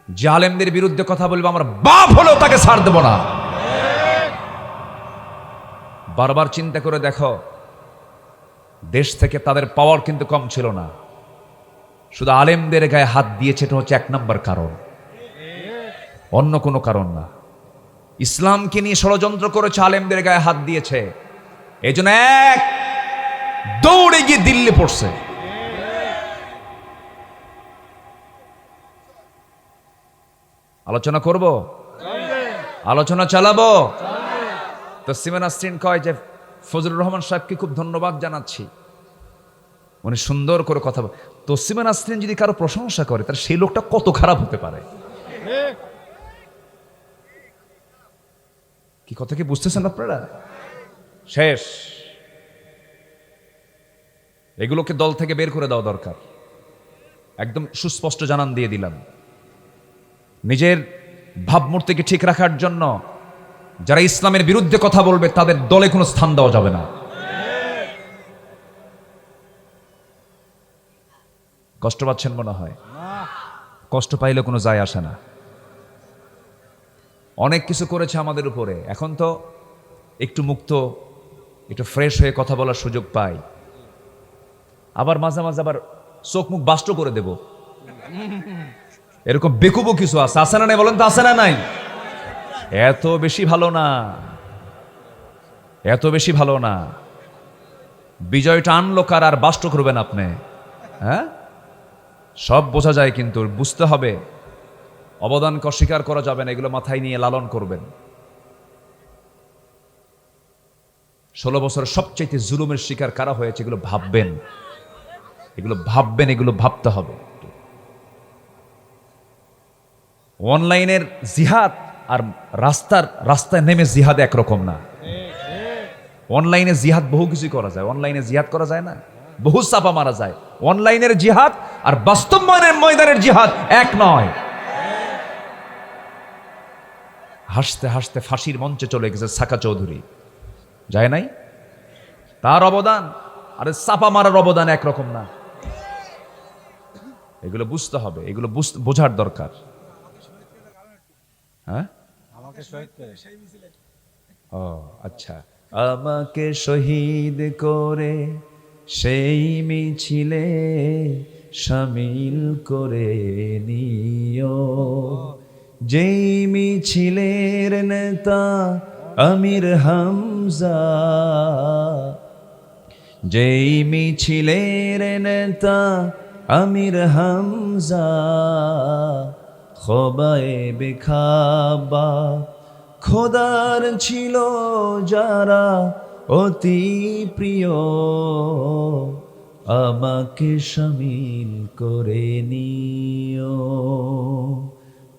যে আলেমদের বিরুদ্ধে কথা বলবো, আমার বাপ হলেও তাকে ছাড় দেব না। বারবার চিন্তা করে দেখো, দেশ থেকে তাদের পাওয়ার কিন্তু কম ছিল না। শুধু আলেমদের গায়ে হাত দিয়েছে, এটা হচ্ছে 1 নম্বর কারণ, অন্য কোনো কারণ না। ইসলামকে নিয়ে ষড়যন্ত্র করেছে, আলেমদের গায়ে হাত দিয়েছে। এই জন্য এক দৌড়ে গিয়ে দিল্লি পড়ছে। আলোচনা করব, আলোচনা চালাবো। তসলিমা নাসরিন কয় যে ফজলুর রহমান সাহেবকে খুব ধন্যবাদ জানাচ্ছি, উনি সুন্দর করে কথা বলে। তসলিমা নাসরিন যদি কারো প্রশংসা করে, তাহলে সেই লোকটা কত খারাপ হতে পারে? কি কথা কি বুঝতেছেন আপনারা? শেষ। এগুলোকে দল থেকে বের করে দেওয়া দরকার। একদম সুস্পষ্ট জানান দিয়ে দিলাম। নিজের ভাবমূর্তিকে ঠিক রাখার জন্য যারা ইসলামের বিরুদ্ধে কথা বলবে তাদের দলে কোনো স্থান দেওয়া যাবে না। কষ্ট পাচ্ছেন মনে হয়? কষ্ট পাইলে কোনো যায় আসে না। অনেক কিছু করেছে আমাদের উপরে, এখন তো একটু মুক্ত, একটু ফ্রেশ হয়ে কথা বলার সুযোগ পাই। আবার মাঝে মাঝে আবার চোখ মুখ বাষ্ট করে দেব, এরকম বেকুবো কিছু আছে। আছে না নাই বলেন তো? আছে না নাই? এত বেশি ভালো না, এত বেশি ভালো না। বিজয়টা আনলো কার, আর বাষ্ট করবেন আপনি? হ্যাঁ, সব বোঝা যায়, কিন্তু বুঝতে হবে অবদানকে অস্বীকার করা যাবে না। এগুলো মাথায় নিয়ে লালন করবেন। 16 বছরের সবচেয়ে জুলুমের শিকার কারা হয়েছে এগুলো ভাববেন, এগুলো ভাববেন, এগুলো ভাবতে হবে। অনলাইনের জিহাদ আর রাস্তায় নেমে জিহাদ একরকম না। অনলাইনে জিহাদ বহু কিছু করা যায়, অনলাইনে জিহাদ করা যায় না, বহু চাপা মারা যায়। অনলাইনের জিহাদ আর বাস্তব ময়দানের জিহাদ এক নয়। হাসতে হাসতে ফাঁসির মঞ্চে চলে গেছে সাকা চৌধুরী, যায় নাই? তার অবদান আর চাপা মারার অবদান একরকম না। এগুলো বুঝতে হবে, এগুলো বোঝার দরকার। হ্যাঁ, ও আচ্ছা। আমাকে শহীদ করে সেই মিছিলে শামিল করে নিও, যেই মিছিলের নেতা আমির হামজা, যেই মিছিলের নেতা আমির হামজা, খোবায়ে বেখাবা খোদার ছিল যারা অতি প্রিয়, আমাকে শামিল করে নিও।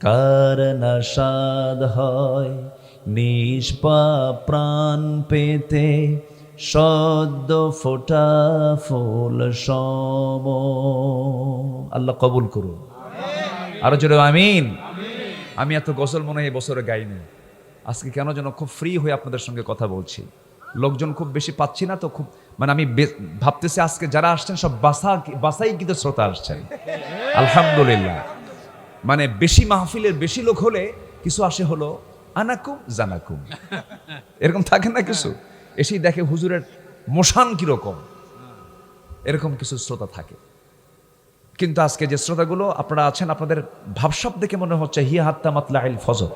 কার না সাদ হয় নিষ্পাপ প্রাণ পেতে, সদ্য ফোটা ফুল সম। আল্লাহ কবুল করুন। আরো জোরে আমিন। আমি এত গজল মনে হয় বছরে গাইনি। আজকে কেন যেন খুব ফ্রি হয়ে আপনাদের সঙ্গে কথা বলছি। লোকজন খুব বেশি পাচ্ছি না তো, খুব মানে আমি ভাবতেছি আজকে যারা আসছেন সব বাসাই কিন্তু শ্রোতা আসছেন, আলহামদুলিল্লাহ। মানে বেশি মাহফিলের বেশি লোক হলে কিছু আসে হলো আনাকুম জানাকুম, এরকম থাকে না কিছু, এসেই দেখে হুজুরের মোশান কিরকম, এরকম কিছু শ্রোতা থাকে। কিন্তু আজকে যে শ্রোতাগুলো আপনারা আছেন, আপনাদের ভাবসাব দেখে মনে হচ্ছে হিয়া হাত্তা মাতলাইল ফজর।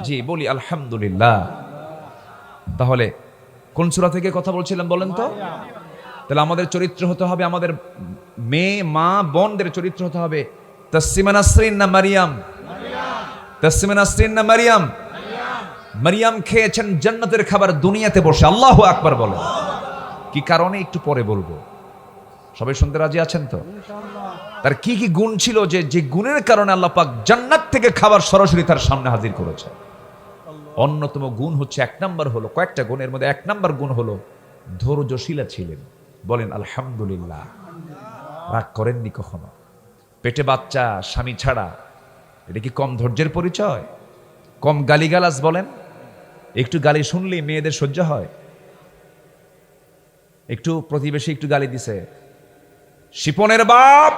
জি বলি আলহামদুলিল্লাহ। তাহলে কোন সূরা থেকে কথা বলছিলাম বলেন তো? তাহলে আমাদের চরিত্র হতে হবে, আমাদের মেয়ে মা বোনদের চরিত্র হতে হবে তাসসিমা নাসরিন না মারিয়াম? তাসসিমা নাসরিন না মারিয়াম? মারিয়াম খেয়েছেন জান্নাতের খাবার দুনিয়াতে বসে। আল্লাহু আকবার বলেন। কি কারণে একটু পরে বলবো। সবাই শুনতে রাজি আছেন তো? তার কি কি গুণ ছিল যে গুণের কারণে আল্লাহ পাক জান্নাত থেকে খাবার সরাসরি তার সামনে হাজির করেছে। অন্যতম গুণ হচ্ছে, এক নাম্বার হলো, কয়েকটা গুণের মধ্যে এক নাম্বার গুণ হলো ধৈর্যশীলা ছিলেন। বলেন আলহামদুলিল্লাহ। রাগ করেননি কখনো। পেটে বাচ্চা, স্বামী ছাড়া, এটা কি কম ধৈর্যের পরিচয়? কম গালিগালাজ? বলেন, একটু গালি শুনলেই মেয়েদের সহ্য হয়? একটু প্রতিবেশী একটু গালি দিছে, শিপনের বাপ,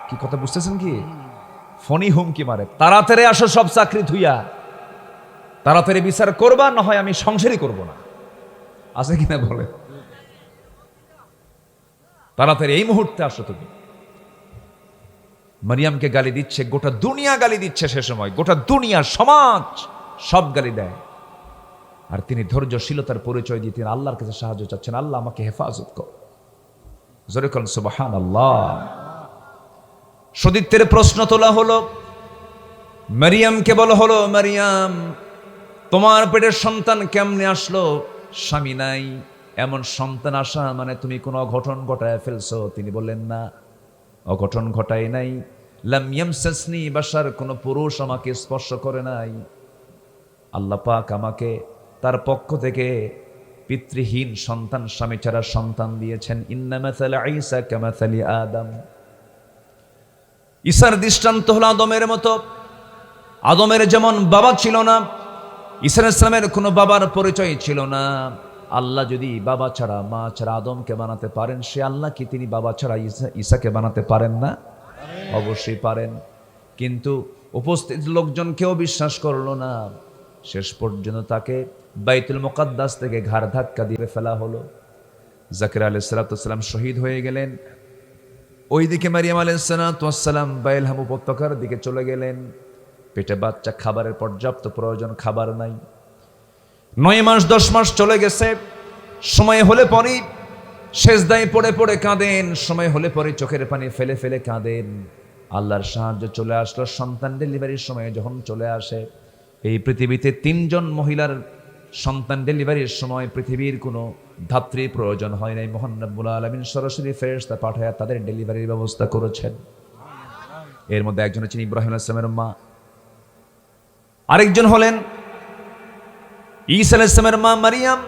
কি কথা বুঝতেছেন কি? ফোনই হুমকি মারে, তাড়াতাড়ি আসো সব চাকরি থুইয়া, তাড়াতাড়ি বিচার করবা, না হয় আমি সংসারই করব না। আছে কিনা বলে? তাড়াতাড়ি এই মুহূর্তে আসো তুমি। মারিয়ামকে গালি দিচ্ছে, গোটা দুনিয়া গালি দিচ্ছে সে সময়, গোটা দুনিয়া সমাজ সব গালি দেয়। আর তিনি ধৈর্যশীলতার পরিচয় দিয়ে তিনি আল্লাহর কাছে সাহায্য চাচ্ছেন, আল্লাহ আমাকে হেফাজত কর। জোরে কোন সুবহানাল্লাহ। সতীত্বের প্রশ্ন তোলা হলো, মারিয়ামকে বলা হলো, মারিয়াম তোমার পেটের সন্তান কেমনে আসলো? স্বামী নাই, এমন সন্তান আসা মানে তুমি কোনো অঘটন ঘটায় ফেলছো। তিনি বললেন না, অঘটন ঘটাই নাই। লাম ইয়ামসাসনি বাশার, কোনো পুরুষ আমাকে স্পর্শ করে নাই। আল্লাহ পাক আমাকে তার পক্ষ থেকে পিতৃহীন সন্তান, স্বামী ছাড়া সন্তান দিয়েছেন। ইন্না মাসালা ঈসা কামাসালি আদম, ঈসার দৃষ্টান্ত হলো আদমের মতো। আদমের যেমন বাবা ছিল না, ঈসা আলাইহিস সালামের কোনো বাবার পরিচয় ছিল না। আল্লাহ যদি বাবা ছাড়া মা ছাড়া আদমকে বানাতে পারেন, সে আল্লাহ কি তিনি বাবা ছাড়া ঈসাকে বানাতে পারেন না? অবশ্যই পারেন। কিন্তু উপস্থিত লোকজন কেউ বিশ্বাস করলো না। শেষ পর্যন্ত তাকে বাইতুল মুকাদ্দাস থেকে ঘাড় ধাক্কা দিয়ে ফেলা হলো। জাকির আলাইহিস সালাম শহীদ হয়ে গেলেন। ওইদিকে মারিয়াম আলাইহিস সালাম বাইলহাম উপত্যকার দিকে চলে গেলেন। পেটে বাচ্চা, খাবারের পর্যাপ্ত প্রয়োজন, খাবার নাই। 9 মাস 10 মাস চলে গেছে। সময় হলে পরই সেজদায় পড়ে পড়ে কাঁদেন, সময় হলে পরে চোখের পানি ফেলে ফেলে কাঁদেন। আল্লাহর সাহায্য চলে আসলো। সন্তান ডেলিভারির সময় যখন চলে আসে, এই পৃথিবীতে 3 জন মহিলার সন্তান ডেলিভারির সময় পৃথিবীর কোনো ধাত্রী প্রয়োজন হয় নাই। মহান রব্বুল আলামিন সরাসরি ফেরেশতা পাঠায়া তাদের ডেলিভারির ব্যবস্থা করেছেন। এর মধ্যে একজন হচ্ছেন ইব্রাহিম আলাইহিস সালামের মা, আরেকজন হলেন ঈসা আলাইহিস সালামের মা মারিয়াম,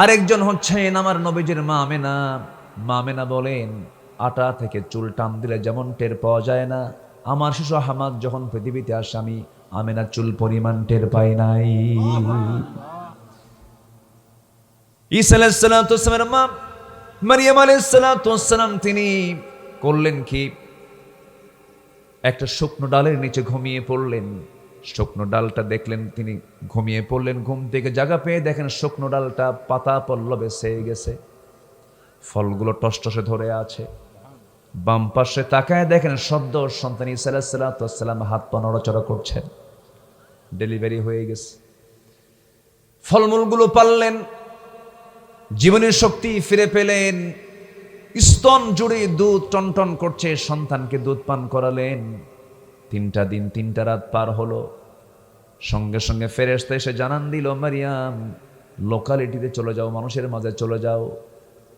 আরেকজন হচ্ছেন আমার নবীজির মা আমেনা। মা আমেনা বলেন, আটা থেকে চুল টান দিলে যেমন টের পাওয়া যায় না, আমার শিশু আহমদ যখন পৃথিবীতে আসে আমি আমেনা চুল পরিমাণ টের পাই নাই। ঈসা আলাইহিস সালামের মা মারিয়াম আলাইহিস সালাম তিনি করলেন কি, একটা শুকনো ডালের নিচে ঘুমিয়ে পড়লেন। শুকনো ডালটা দেখলেন, তিনি ঘুমিয়ে পড়লেন। ঘুম থেকে জাগা পেয়ে দেখেন শুকনো ডালটা পাতা পল্লবে ছেয়ে গেছে, ফলগুলো টসটসে ধরে আছে। বাম পাশে তাকায় দেখেন সদ্য সন্তান ঈসা আলাইহিস সালাম হাত পা নড়াচড়া করছেন, ডেলিভারি হয়ে গেছে। ফলমূলগুলো পারলেন, জীবনের শক্তি ফিরে পেলেন। স্তন জুড়ে দুধ টনটন করছে, সন্তানকে দুধ পান করালেন। 3টা দিন 3টা রাত পার হলো। সঙ্গে সঙ্গে ফেরেশতা এসে জানান দিল, মারিয়াম লোকালিটিতে চলে যাও, মানুষের মাঝে চলে যাও।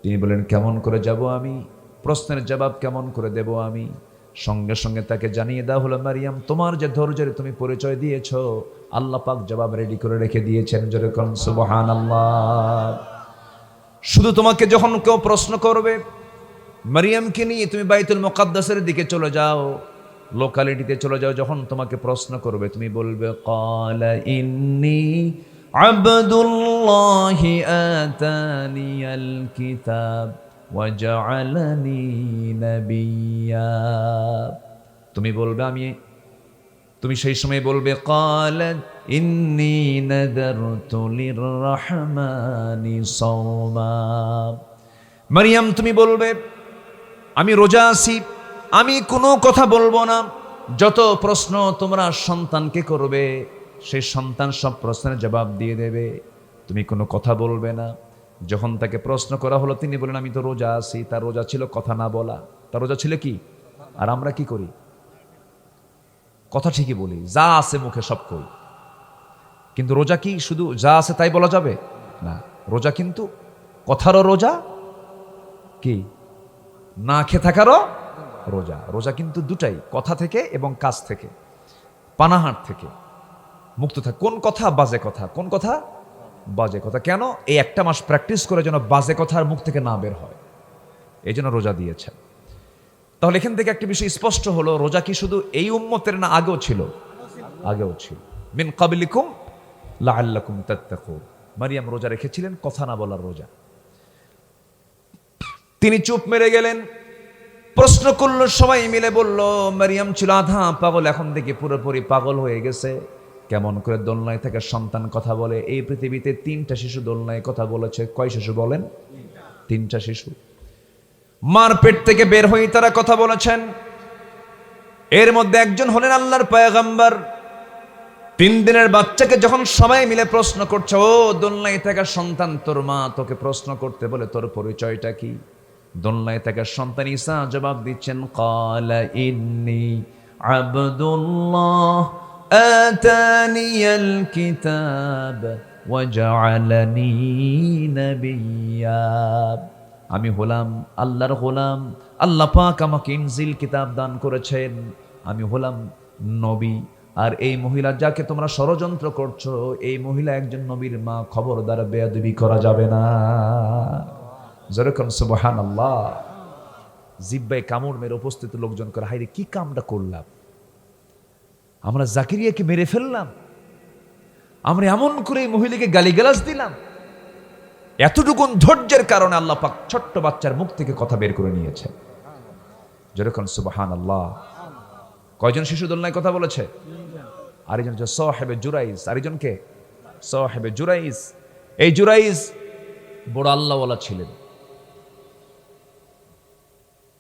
তিনি বলেন, কেমন করে যাব আমি? প্রশ্নের জবাব কেমন করে দেব আমি? সঙ্গে সঙ্গে তাকে জানিয়ে দেওয়া হলো, মারিয়াম তোমার যে ধৈর্যের তুমি পরিচয় দিয়েছো, আল্লাহ পাক জবাব রেডি করে রেখে দিয়েছেন। জোরে কোন সুবহানাল্লাহ। শুধু তোমাকে যখন কেউ প্রশ্ন করবে, মারিয়ামকে নিয়ে তুমি বাইতুল মুকাদ্দাসের দিকে চলে যাও, লোকালিটিতে চলে যাও। যখন তোমাকে প্রশ্ন করবে তুমি বলবে, ক্বালা ইন্নী আবদুল্লাহি আতানিয়াল কিতাব ওয়া জাআলানি নাবিয়্যা। তুমি বলবে তুমি সেই সময় বলবে, ক্বালা ইন্নী নাযারতু লিররহমানি সাওমা। মারিয়াম তুমি বলবে, আমি রোজা আছি, আমি কোনো কথা বলবো না। যত প্রশ্ন তোমরা সন্তানকে করবে, সেই সন্তান সব প্রশ্নের জবাব দিয়ে দেবে, তুমি কোনো কথা বলবে না। যখন তাকে প্রশ্ন করা হলো, তিনি বলেন, আমি তো রোজা আছি। তার রোজা ছিল কথা না বলা। তার রোজা ছিল কি? আর আমরা কি করি? কথা ঠিকই বলি, যা আছে মুখে সব কই। কিন্তু রোজা কি শুধু যা আছে তাই বলা যাবে না? রোজা কিন্তু কথারও রোজা, কি না খেয়ে থাকারও রোজা। রোজা কিন্তু দুটাই, কথা থেকে এবং কাজ থেকে, পানাহার থেকে মুক্ত থাকে। কোন কথা? বাজে কথা। কোন কথা? বাজে কথা। কেন? এই 1টা মাস প্র্যাকটিস করে যেন বাজে কথার মুখ থেকে না বের হয়, এই জন্য রোজা দিয়েছেন। তাহলে এখান থেকে একটা বিষয় স্পষ্ট হলো, রোজা কি শুধু এই উম্মতের না, আগেও ছিল? আগেও ছিল। মিন ক্বাবলিকুম লাআল্লাকুম তাত্তাকুন। মারিয়াম রোজা রেখেছিলেন, কথা না বলার রোজা। তিনি চুপ মেরে গেলেন। প্রশ্ন করলো, সবাই মিলে বলল, মারিয়াম ছিল আধা পাগল, এখন থেকে পুরোপুরি পাগল হয়ে গেছে। কেমন করে দোলনায় থেকে সন্তান কথা বলে? এই পৃথিবীতে 3টা শিশু দোলনায় কথা বলেছে। কয় শিশু বলেন? 3টা শিশু মার পেট থেকে বের হয়ে তারা কথা বলেছেন। এর মধ্যে একজন হলেন আল্লাহর পয়গম্বর। 3 দিনের বাচ্চাকে যখন সবাই মিলে প্রশ্ন করছে, ও দোলনায় থাকা সন্তান, তোর মা তোকে প্রশ্ন করতে বলে তোর পরিচয়টা কি? দোলনায় থাকা সন্তান ঈসা জবাব দিচ্ছেন, ক্বালা ইন্নী আবদুল্লাহ আতানিয়াল কিতাব ওয়া জাআলানি নাবিয়্যা। আমি হলাম আল্লাহর গোলাম, আল্লাহ পাক আমাকে ইনজিল কিতাব দান করেছেন, আমি হলাম নবী, আর এই মহিলা যাকে তোমরা ষড়যন্ত্র করছো, এই মহিলা একজন নবীর মা, খবরদার বেয়াদবি করা যাবে না। যেরকম সুবহানাল্লাহ। জিব্বায় কামড় মেরে উপস্থিত লোকজন করে, হাইরে কি কামটা করলাম, আমরা জাকিরিয়াকে মেরে ফেললাম, আমরা এমন করে এই মহিলাকে গালিগালাজ দিলাম। এতটুকুন ধৈর্যের কারণে আল্লাহ পাক ছোট্ট বাচ্চার মুখ থেকে কথা বের করে নিয়েছে। যেরকম সুবহানাল্লাহ। কয়জন শিশু দোলনায় কথা বলেছে? আরেকজন হচ্ছে সাহেবে জুরাইজ। আরেকজনকে সাহেবে জুরাইজ। এই জুরাইজ বড় আল্লাহওয়ালা ছিলেন।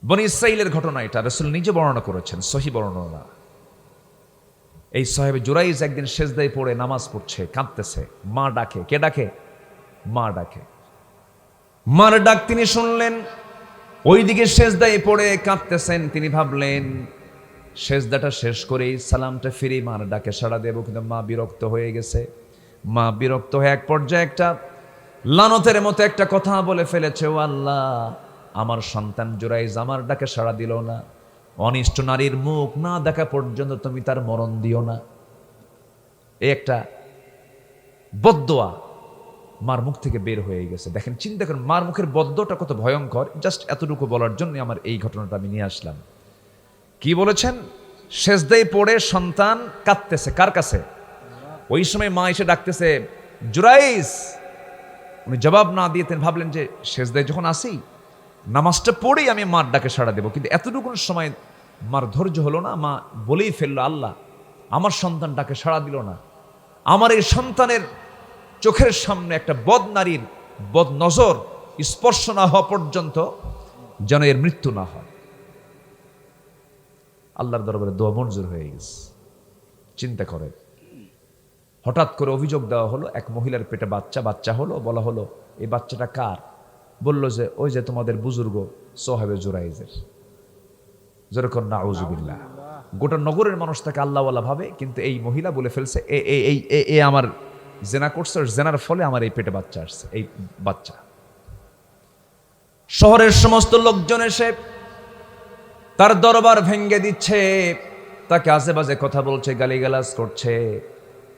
বনি ইসরাইলের ঘটনা এটা, রাসূল নিজে বর্ণনা করেছেন, সহিহ বর্ণনা। এই সাহেবে জুরাইজ একদিন সেজদায় পড়ে নামাজ পড়ছে, কাঁদতেছে, মা ডাকে। কে ডাকে? মা ডাকে। মার ডাক তিনি শুনলেন, ওইদিকে সেজদায় পড়ে কাঁদতেছেন। তিনি ভাবলেন সেজদাটা শেষ করেই সালামটা ফিরে মার ডাকে সাড়া দেব, কিন্তু মা বিরক্ত হয়ে গেছে। মা বিরক্ত হয়ে এক পর্যায়ে একটা লানতের মতো একটা কথা বলে ফেলেছে, ও আল্লাহ, আমার সন্তান জুরাইজ আমার ডাকে সাড়া দিল না, অনিষ্ট নারীর মুখ না দেখা পর্যন্ত তুমি তার মরণ দিও না। এই একটা বদদোয়া মার মুখ থেকে বের হয়ে গেছে। দেখেন, চিন্তা করেন মার মুখের বদদোয়াটা কত ভয়ঙ্কর। জাস্ট এতটুকু বলার জন্য আমার এই ঘটনাটা আমি নিয়ে আসলাম। কি বলেছেন? সেজদায় পড়ে সন্তান কাঁদতেছে, কার কাছে? ওই সময় মা এসে ডাকতেছে, জুরাইজ। উনি জবাব না দিয়ে তিনি ভাবলেন যে সেজদায় যখন আসি, নামাজটা পড়েই আমি মার ডাকে সাড়া দেবো। কিন্তু এতটুকু সময় মার ধৈর্য হলো না। মা বলেই ফেললো, আল্লাহ, আমার সন্তান ডাকে সাড়া দিল না, আমার এই সন্তানের চোখের সামনে একটা বদ নারীর বদ নজর স্পর্শ না হওয়া পর্যন্ত যেন এর মৃত্যু না হয়। আল্লাহর দরবারে দোয়া মঞ্জুর হয়ে গেছে। চিন্তা করে, হঠাৎ করে অভিযোগ দেওয়া হলো, এক মহিলার পেটে বাচ্চা হলো। বলা হলো, এই বাচ্চাটা কার? বলল যে ওই যে তোমাদের বুজুর্গ সাহেবে জুরাইজের। যেরকম নাউজুবিল্লাহ। গোটা নগরের মানুষ তাকে আল্লাহওয়ালা ভাবে, কিন্তু এই মহিলা বলে ফেলছে এ আমার জেনা করছে, জেনার ফলে আমার এই পেটে বাচ্চা আসছে। এই বাচ্চা শহরের সমস্ত লোকজন এসে তার দরবার ভেঙ্গে দিচ্ছে, তাকে আজেবাজে কথা বলছে, গালিগালাজ করছে।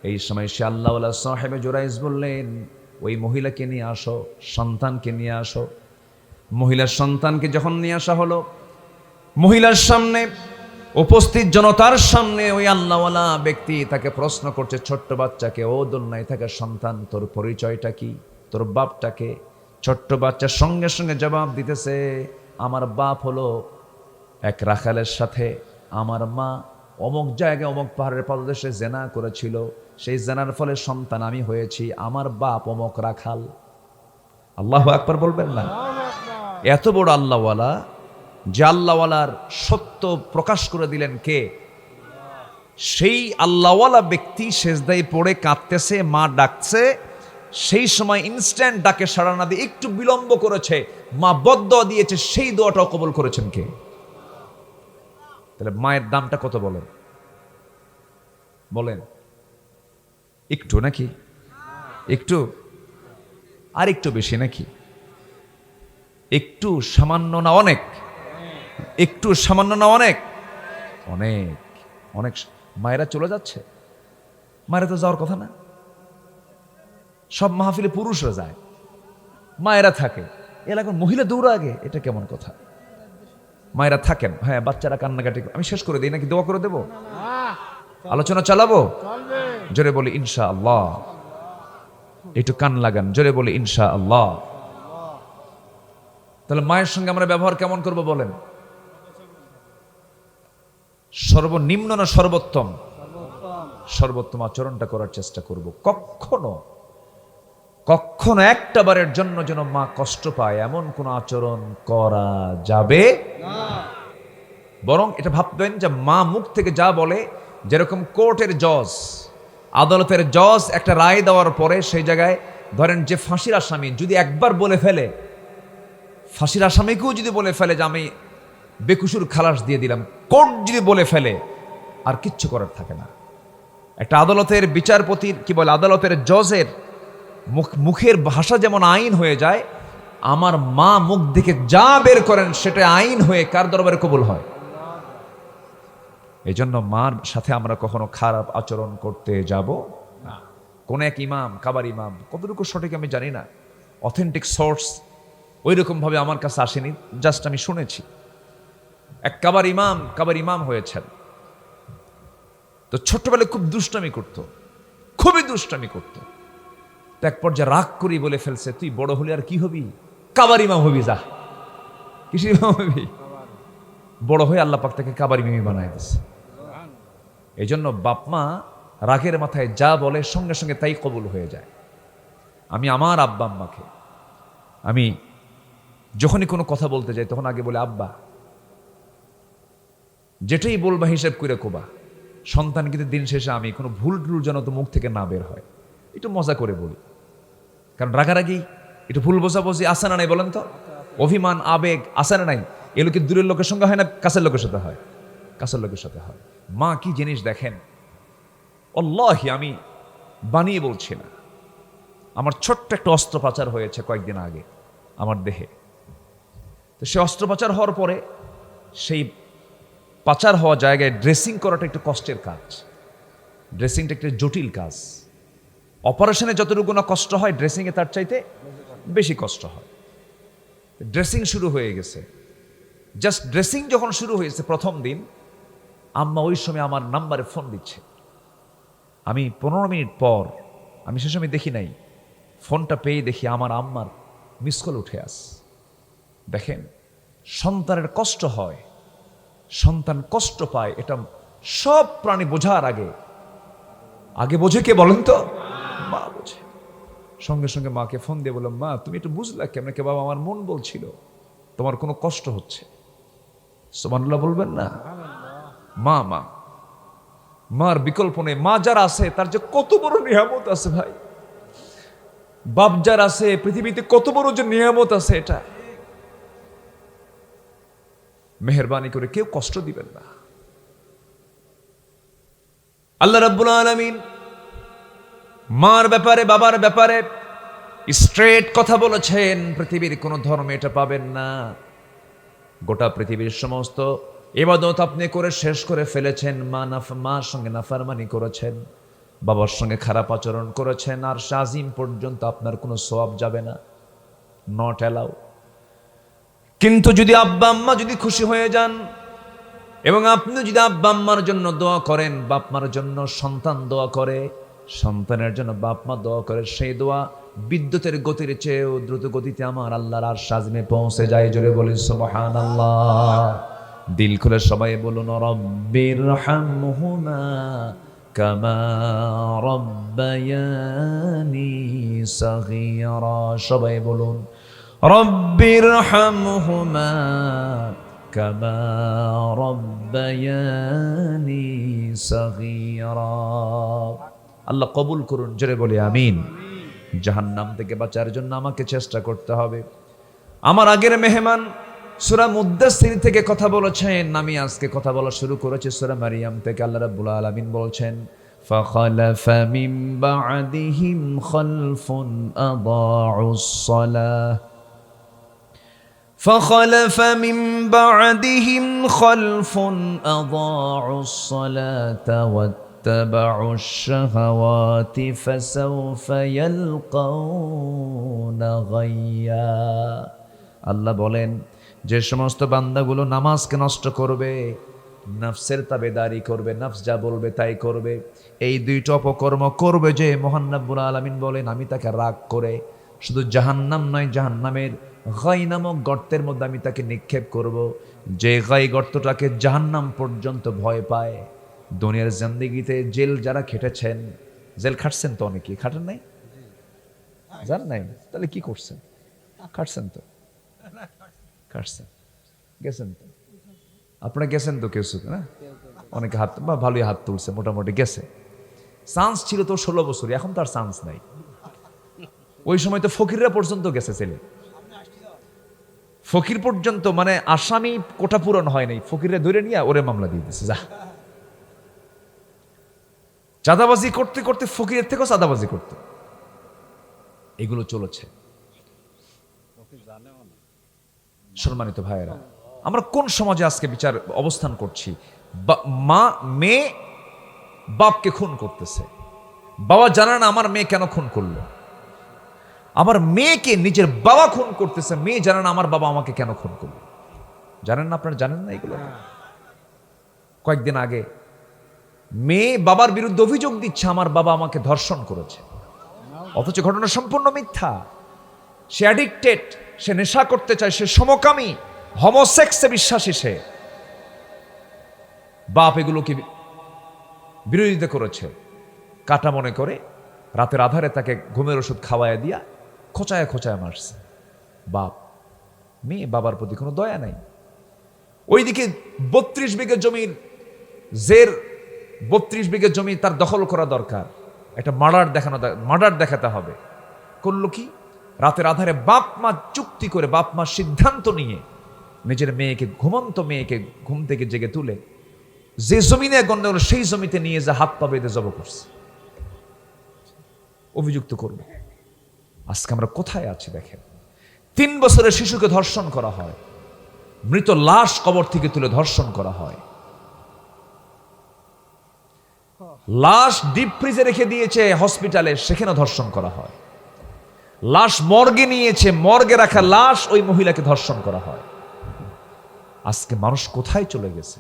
এই সময় সে আল্লাহওয়ালা সাহেবে জুরাইজ বললেন, ওই মহিলাকে নিয়ে আসো, সন্তানকে নিয়ে আসো। মহিলার সন্তানকে যখন নিয়ে আসা হলো, মহিলার সামনে উপস্থিত জনতার সামনে ওই আল্লাহওয়ালা ব্যক্তি তাকে প্রশ্ন করছে, ছোট্ট বাচ্চাকে, ও দোলনায় থাকা সন্তান, তোর পরিচয়টা কি, তোর বাপটাকে? ছোট্ট বাচ্চা সঙ্গে সঙ্গে জবাব দিতেছে, আমার বাপ হলো এক রাখালের সাথে, আমার মা অমুক জায়গায় অমুক পাহাড়ের পাদদেশে জেনা করেছিল, সেই জেনার ফলে সন্তান আমি হয়েছি, আমার বাপ অমুক রাখাল। আল্লাহু আকবার বলবেন না? এত বড় আল্লাহওয়ালা, যে আল্লাহওয়ালার সত্য প্রকাশ করে দিলেন কে? সেই আল্লাহওয়ালা ব্যক্তি সেজদায় পড়ে কাঁদতেছে, মা ডাকছে, সেই সময় ইনস্ট্যান্ট ডাকে সাড়া না দিয়ে একটু বিলম্ব করেছে, মা বদদোয়া দিয়েছে, সেই দোয়াটাও কবুল করেছেন কে? তাহলে মায়ের দামটা কত বলেন? বলেন একটু নাকি? একটু? আর একটু বেশি নাকি? একটু সামান্য না অনেক? একটু সামান্য না অনেক? অনেক অনেক। মায়েরা চলে যাচ্ছে, মায়েরা তো যাওয়ার কথা না। সব মাহফিলে পুরুষরা যায়, মায়েরা থাকে। এলাকার মহিলা দৌড়া আগে, এটা কেমন কথা? মায়েরা থাকেন। হ্যাঁ, বাচ্চারা কান্নাকাটি, আমি শেষ করে দিই নাকি দোয়া করে দেব? আলোচনা চালাবো? জোরে বলি ইনশাআল্লাহ। একটু কান লাগান, জোরে বলি ইনশাআল্লাহ। তাহলে মায়ের সঙ্গে আমরা ব্যবহার কেমন করব বলেন? সর্বনিম্ন না সর্বোত্তম? সর্বোত্তম আচরণটা করার চেষ্টা করব। কখনো কখনো একটা বারের জন্য যেন মা কষ্ট পায় এমন কোন আচরণ করা যাবে না। বরং এটা ভাববেন যে মা মুখ থেকে যা বলে, যেরকম কোর্টের জজ, আদালতের জজ একটা রায় দেওয়ার পরে সেই জায়গায় ধরেন যে ফাঁসির আসামি যদি একবার বলে ফেলে, ফাঁসির আসামিকেও যদি বলে ফেলে যে আমি বেকুসুর খালাস দিয়ে দিলাম, কোর্ট যদি বলে ফেলে, আর কিচ্ছু করার থাকে না। একটা আদালতের বিচারপতির কি বলে, আদালতের জজের মুখের ভাষা যেমন আইন হয়ে যায়, আমার মা মুখ থেকে যা বের করেন সেটা আইন হয়ে কার দরবারে কবুল হয়? এই জন্য মার সাথে আমরা কখনো খারাপ আচরণ করতে যাব না। কোন এক ইমাম, কাবার ইমাম, কতটুকু সঠিক আমি জানি না, অথেন্টিক সোর্স ওই রকম ভাবে আমার কাছে আসেনি, জাস্ট আমি শুনেছি এক কাবার ইমাম হয়েছেন। তো ছোট্টবেলায় খুব দুষ্টামি করতো, খুবই দুষ্টামি করতো। তো এক পর্যায়ে রাগ করি বলে ফেলছে, তুই বড় হলে আর কি হবি? কাবার ইমাম হবি, যা। কিসের ইমাম হবি? বড় হয়ে আল্লাহ পাক তাকে কাবার ইমামই বানায় দিচ্ছে। এই জন্য বাপ মা রাগের মাথায় যা বলে সঙ্গে সঙ্গে তাই কবুল হয়ে যায়। আমি আমার আব্বা আম্মাকে আমি যখনই কোনো কথা বলতে যাই তখন আগে বলে, আব্বা, যেটাই বলবা হিসেব করে কোবা। সন্তান কিন্তু দিন শেষে আমি কোনো ভুল টুল যেন তো মুখ থেকে না বের হয়, একটু মজা করে বলি। কারণ রাগারাগি, একটু ভুল বোঝাবুঝি আসে না নাই বলেন তো? অভিমান, আবেগ আসে না নাই? এগুলো কি দূরের লোকের সঙ্গে হয় না কাছের লোকের সাথে হয়? কাছের লোকের সাথে হয়। মা কি জিনিস দেখেন, আল্লাহি আমি বানিয়ে বলছি না। আমার ছোট্ট একটা অস্ত্রোপচার হয়েছে কয়েকদিন আগে আমার দেহে। তো সে অস্ত্রোপচার হওয়ার পরে সেই পাচার হওয়া জায়গায় ড্রেসিং করাটা একটু কষ্টের কাজ। ড্রেসিংটা একটা জটিল কাজ। অপারেশনে যতটুকু না কষ্ট হয়, ড্রেসিংয়ে তার চাইতে বেশি কষ্ট হয়। ড্রেসিং শুরু হয়ে গেছে। জাস্ট ড্রেসিং যখন শুরু হয়েছে প্রথম দিন, আম্মা ওই সময় আমার নাম্বারে ফোন দিচ্ছে। আমি 15 মিনিট পর, আমি সে সময় দেখি নাই, ফোনটা পেয়ে দেখি আমার আম্মার মিস কল উঠে আস। দেখেন, সন্তানের কষ্ট হয়, সন্তান কষ্ট পায়, এটা সব প্রাণী বোঝার আগে বোঝে কে বলেন তো? মা বোঝে। সঙ্গে সঙ্গে মাকে ফোন দিয়ে বললাম, মা তুমি একটু বুঝলা কেমন? কে বাবা, আমার মন বলছিল তোমার কোনো কষ্ট হচ্ছে। সুবহানাল্লাহ বলবেন না? মার বিকল্প নেই। মা যার আছে তার যে কত বড় নিয়ামত আছে ভাই। বাপ যার আছে পৃথিবীতে কত বড় যে নিয়ামত আছে, এটা মেহেরবানি করে কেউ কষ্ট দিবেন না। আল্লাহ রাব্বুল আলামিন মার ব্যাপারে, বাবার ব্যাপারে স্ট্রেট কথা বলেছেন। পৃথিবীর কোন ধর্মে এটা পাবেন না। গোটা পৃথিবীর সমস্ত ইবাদত আপনি করে শেষ করে ফেলেছেন, মার সঙ্গে নাফরমানি করেছেন, বাবার সঙ্গে খারাপ আচরণ করেছেন, আর শাজিম পর্যন্ত আপনার কোনো সওয়াব যাবে না, নট অ্যালাউ। কিন্তু যদি আব্বা আম্মা যদি খুশি হয়ে যান এবং আপনি যদি আব্বা আম্মার জন্য দোয়া করেন, বাপ মার জন্য সন্তান দোয়া করে, সন্তানের জন্য বাপ মা দোয়া করে, সেই দোয়া বিদ্যুতের গতির চেয়েও দ্রুত গতিতে আমার আল্লাহর আরশ আযমে পৌঁছে যায়। জোরে বলি সুবহানাল্লাহ। দিল খুলে সবাই বলুন, রব্বিরহামহুমা কামা রব্বায়ানি সাগীরা। সবাই বলুন, রব্বিরহামহুমা কামা রব্বায়ানি সাগীরা। আল্লাহ কবুল করুন, জোরে বলি আমিন। জাহান্নাম থেকে বাঁচার জন্য আমাকে চেষ্টা করতে হবে। আমার আগের মেহমান সূরা মুদ্দাসসির থেকে কথা বলেছেন, আমি আজকে কথা বলা শুরু করেছি সূরা মারিয়াম থেকে। আল্লাহ রাব্বুল আলামিন বলছেন, ফাখালাফা মিন বা'দিহিম খালফুন আদাউস সালাহ فخلف من بعدهم خلف أضاعوا الصلاة واتبعوا الشهوات فسوف يلقون غيا। আল্লাহ বলেন, যে সমস্ত বান্দাগুলো নামাজকে নষ্ট করবে, নফসের তাবেদারি করবে, নফস যা বলবে তাই করবে, এই দুইটা অপকর্ম করবে, যে মহান রব্বুল আলামিন বলেন আমি তাকে রাগ করে শুধু জাহান্নাম নয়, জাহান্নামের গাই নামক গর্তের মধ্যে আমি তাকে নিক্ষেপ করব। যে গাই গর্তটাকে জাহান্নাম পর্যন্ত ভয় পায়। দুনিয়ার জিন্দেগিতে জেল যারা খেটেছেন, জেল খাটছেন তো অনেকে, খাটেন নাই? জান নাই? তাহলে কি করছেন? খাটছেন তো, খাটছেন, গেছেন তো, আপনারা গেছেন তো কেউ না? অনেকে হাত বা ভালোই হাত তুলছে, মোটামুটি গেছে। চান্স ছিল তো 16 বছর, এখন তো আর চান্স নাই। ওই সময় তো ফকিররা পর্যন্ত গেছে ছেলে, ফকির পর্যন্ত, মানে আসামি কোটা পূরণ হয় নাই, ফকিররা ধরে নিয়ে ওরে মামলা দিয়ে দিচ্ছে। যা, চাঁদাবাজি করতে করতে ফকিরের থেকেও চাঁদাবাজি করত। এগুলো চলেছে। সম্মানিত ভাইয়েরা, আমরা কোন সমাজে আজকে বিচার অবস্থান করছি? মেয়ে বাপকে খুন করতেছে, বাবা জানে না আমার মেয়ে কেন খুন করলো। আমার মেয়েকে নিজের বাবা খুন করতেছে, মেয়ে জানে না আমার বাবা আমাকে কেন খুন করলো। জানেন না, আপনারা জানেন না এগুলো? কয়েকদিন আগে মেয়ে বাবার বিরুদ্ধে অভিযোগ দিচ্ছে আমার বাবা আমাকে ধর্ষণ করেছে, অথচ ঘটনা সম্পূর্ণ মিথ্যা। সে অ্যাডিক্টেড, সে নেশা করতে চায়, সে সমকামী, হোমোসেক্সে বিশ্বাসী। সে বাপ এগুলোকে বিরোধিতা করেছে, কাটা মনে করে রাতের আধারে তাকে ঘুমের ওষুধ খাওয়ায় দিয়া খোঁচায় খোঁচায় মারছে বাপ। মেয়ে বাবার প্রতি কোনো দয়া নাই। ওইদিকে 32 বিঘা জমির 32 বিঘা জমি তার দখল করা দরকার, একটা মার্ডার দেখাতে হবে। করলো কি? রাতের আধারে বাপ মা চুক্তি করে, বাপ মা সিদ্ধান্ত নিয়ে নিজের মেয়েকে, ঘুমন্ত মেয়েকে ঘুম থেকে জেগে তুলে যে জমিনে গন্ডগোল সেই জমিতে নিয়ে যা হাত পা বেঁধে জব করছে। অভিযুক্ত করবে। আজকে আমরা কোথায় আছি দেখেন। 3 বছরের শিশুকে ধর্ষণ করা হয়, মৃত লাশ কবর থেকে তুলে ধর্ষণ করা হয়, লাশ ডিপ ফ্রিজে রেখে দিয়েছে হসপিটালে, সেখানে ধর্ষণ করা হয়। লাশ মর্গে নিয়েছে, মর্গে রাখা লাশ ওই মহিলাকে ধর্ষণ করা হয়। আজকে মানুষ কোথায় চলে গেছে?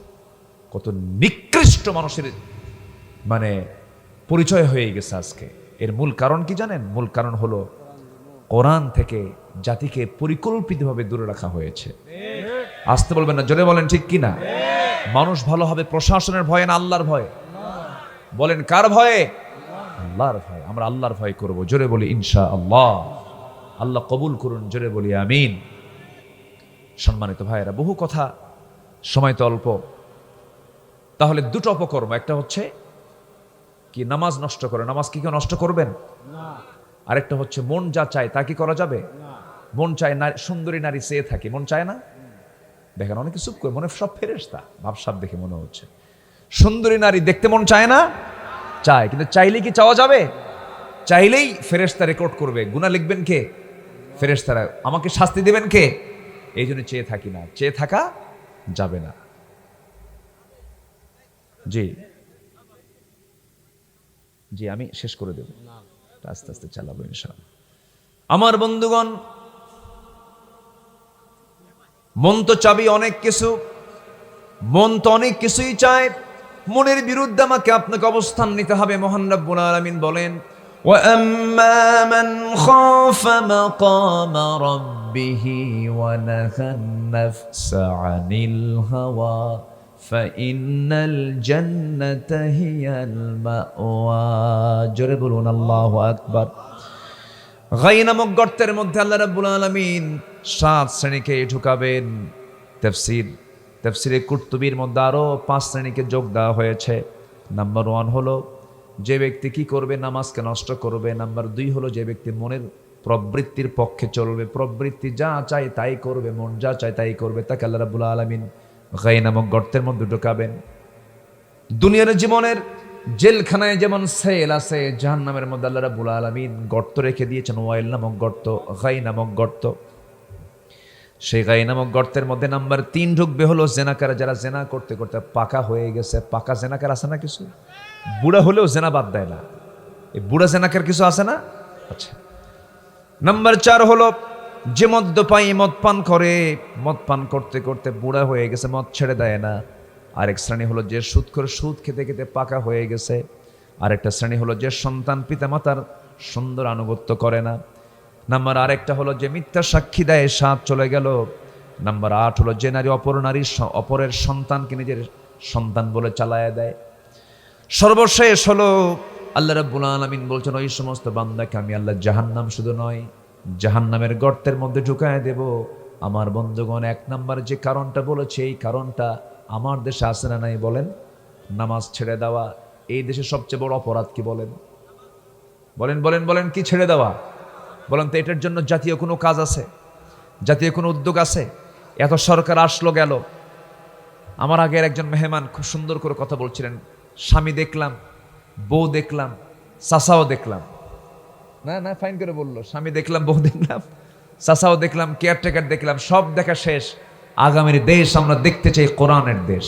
কত নিকৃষ্ট মানুষের পরিচয় হয়ে গেছে আজকে। এর মূল কারণ কি জানেন? মূল কারণ হলো কোরআন থেকে জাতিকে পরিকল্পিতভাবে দূরে রাখা হয়েছে। আসতে বলবেন না, জোরে বলেন ঠিক কিনা? মানুষ ভালো হবে প্রশাসনের ভয়ে না আল্লাহর ভয়ে? বলেন কার ভয়ে? আল্লাহর ভয়। আমরা আল্লাহর ভয় করব, জোরে বলি ইনশাআল্লাহ। আল্লাহ কবুল করুন, জোরে বলি আমিন। সম্মানিত ভাইয়েরা, বহু কথা, সময় তো অল্প। তাহলে দুটো অপকর্ম, একটা হচ্ছে কি নামাজ নষ্ট করে, নামাজ কি কেউ নষ্ট করবেন? আরেকটা হচ্ছে মন যা চায় তা কি করা যাবে? মন চায় না, সুন্দরী নারী চেয়ে থাকে, মন চায় না। দেখেন অনেকে চুপ করে, মনে সব ফেরেশতা, ভাবসাব দেখে মনে হচ্ছে সুন্দরী নারী দেখতে মন চায় না, চায়। কিন্তু চাইলেই কি চাওয়া যাবে? চাইলেই ফেরেশতা রেকর্ড করবে, গুনাহ লিখবেন কে? ফেরেশতারা। আমাকে শাস্তি দেবেন কে? এই জন্য চেয়ে থাকি না, চেয়ে থাকা যাবে না। জি জি, আমি শেষ করে দেব, আস্তে আস্তে চালাবো ইনশাআল্লাহ। আমার বন্ধুগণ, মন তো চাবি অনেক কিছু, মন তো অনেক কিছুই চায়। মনের বিরুদ্ধে আমাকে আপনাকে অবস্থান নিতে হবে। মহান রব্বুল আলামিন বলেন, وَأَمَّا مَنْ خَافَ مَقَامَ رَبِّهِ وَنَهَى النَّفْسَ عَنِ الْهَوَى فَإِنَّ الْجَنَّةَ هِيَ الْمَأْوَى। জোরে বলুন আল্লাহু আকবার। গাই নামক গর্তের মধ্যে আল্লাহ রাব্বুল আলামিন 7 শ্রেণীকে ঢুকাবেন। তাফসীরে কুরতুবীর মধ্যে আরো 5 শ্রেণীকে যোগ দেওয়া হয়েছে। নাম্বার 1 হলো যে ব্যক্তি কি করবে? নামাজকে নষ্ট করবে। নাম্বার 2 হলো যে ব্যক্তি মনের প্রবৃত্তির পক্ষে চলবে, প্রবৃত্তি যা চায় তাই করবে, মন যা চায় তাই করবে, তাকে আল্লাহ রাব্বুল আলামিন গাই নামক গর্তের মধ্যে ঢুকাবেন। দুনিয়ার জীবনের জেলখানায় যেমন সেল আছে, জাহান্নামের মধ্যে আল্লাহ রাব্বুল আলামিন গর্ত রেখে দিয়েছেন, ওয়াইল নামক গর্ত, গাই নামক গর্ত। সেই গাই নামক গর্তের মধ্যে নাম্বার 3 ঢুকবে হলো জেনাকার, যারা জেনা করতে করতে পাকা হয়ে গেছে। পাকা জেনাকার আছে না কিছু? বুড়া হলেও জেনা বাদ দেয় না, এই বুড়া জেনাকার কিছু আছে না? আচ্ছা। নাম্বার 4 হলো যে মদ্যপায়ী, মদ পান করে, মদ পান করতে করতে বুড়া হয়ে গেছে, মদ ছেড়ে দেয় না। আরেক শ্রেণী হলো যে সুদ করে, সুদ খেতে খেতে পাকা হয়ে গেছে। আরেকটা শ্রেণী হলো যে সন্তান পিতামাতার সুন্দর আনুগত্য করে না। নাম্বার আরেকটা হলো যে মিথ্যা সাক্ষী দেয়, সাত চলে গেল। নাম্বার 8 হলো যে নারী অপরের সন্তানকে নিজের সন্তান বলে চালায়া দেয়। সর্বশেষ হলো আল্লাহ রাব্বুল আলামিন বলছেন, ওই সমস্ত বান্দাকে আমি আল্লাহ জাহান্নাম শুধু নয়, জাহান্নামের গর্তের মধ্যে ঢুকায় দেব। আমার বন্ধুগণ, 1 নাম্বার যে কারণটা বলেছে, এই কারণটা আমার দেশে আছে না নাই বলেন? নামাজ ছেড়ে দেওয়া। এই দেশে সবচেয়ে বড় অপরাধ কি বলেন? বলেন বলেন বলেন, কি ছেড়ে দেওয়া? বলেন তো, এটার জন্য জাতীয় কোনো কাজ আছে? জাতীয় কোনো উদ্যোগ আছে? এত সরকার আসলো গেল। আমার আগের একজন মেহমান খুব সুন্দর করে কথা বলছিলেন, স্বামী দেখলাম, বউ দেখলাম, চাচাও দেখলাম। না না, ফাইন করে বললো, স্বামী দেখলাম, বউ দেখলাম, চাচাও দেখলাম, কেয়ারটেকার দেখলাম, সব দেখা শেষ। আগামীর দেশ আমরা দেখতে চাই কোরআনের দেশ।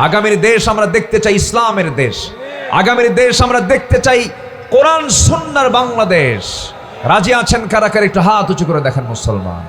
আগামীর দেশ আমরা দেখতে চাই ইসলামের দেশ, আগামীর দেশ আমরা দেখতে চাই কোরআন সুন্নাহর বাংলাদেশ। রাজি আছেন কারা কারা? একটু হাত উঁচু করে দেখেন মুসলমান।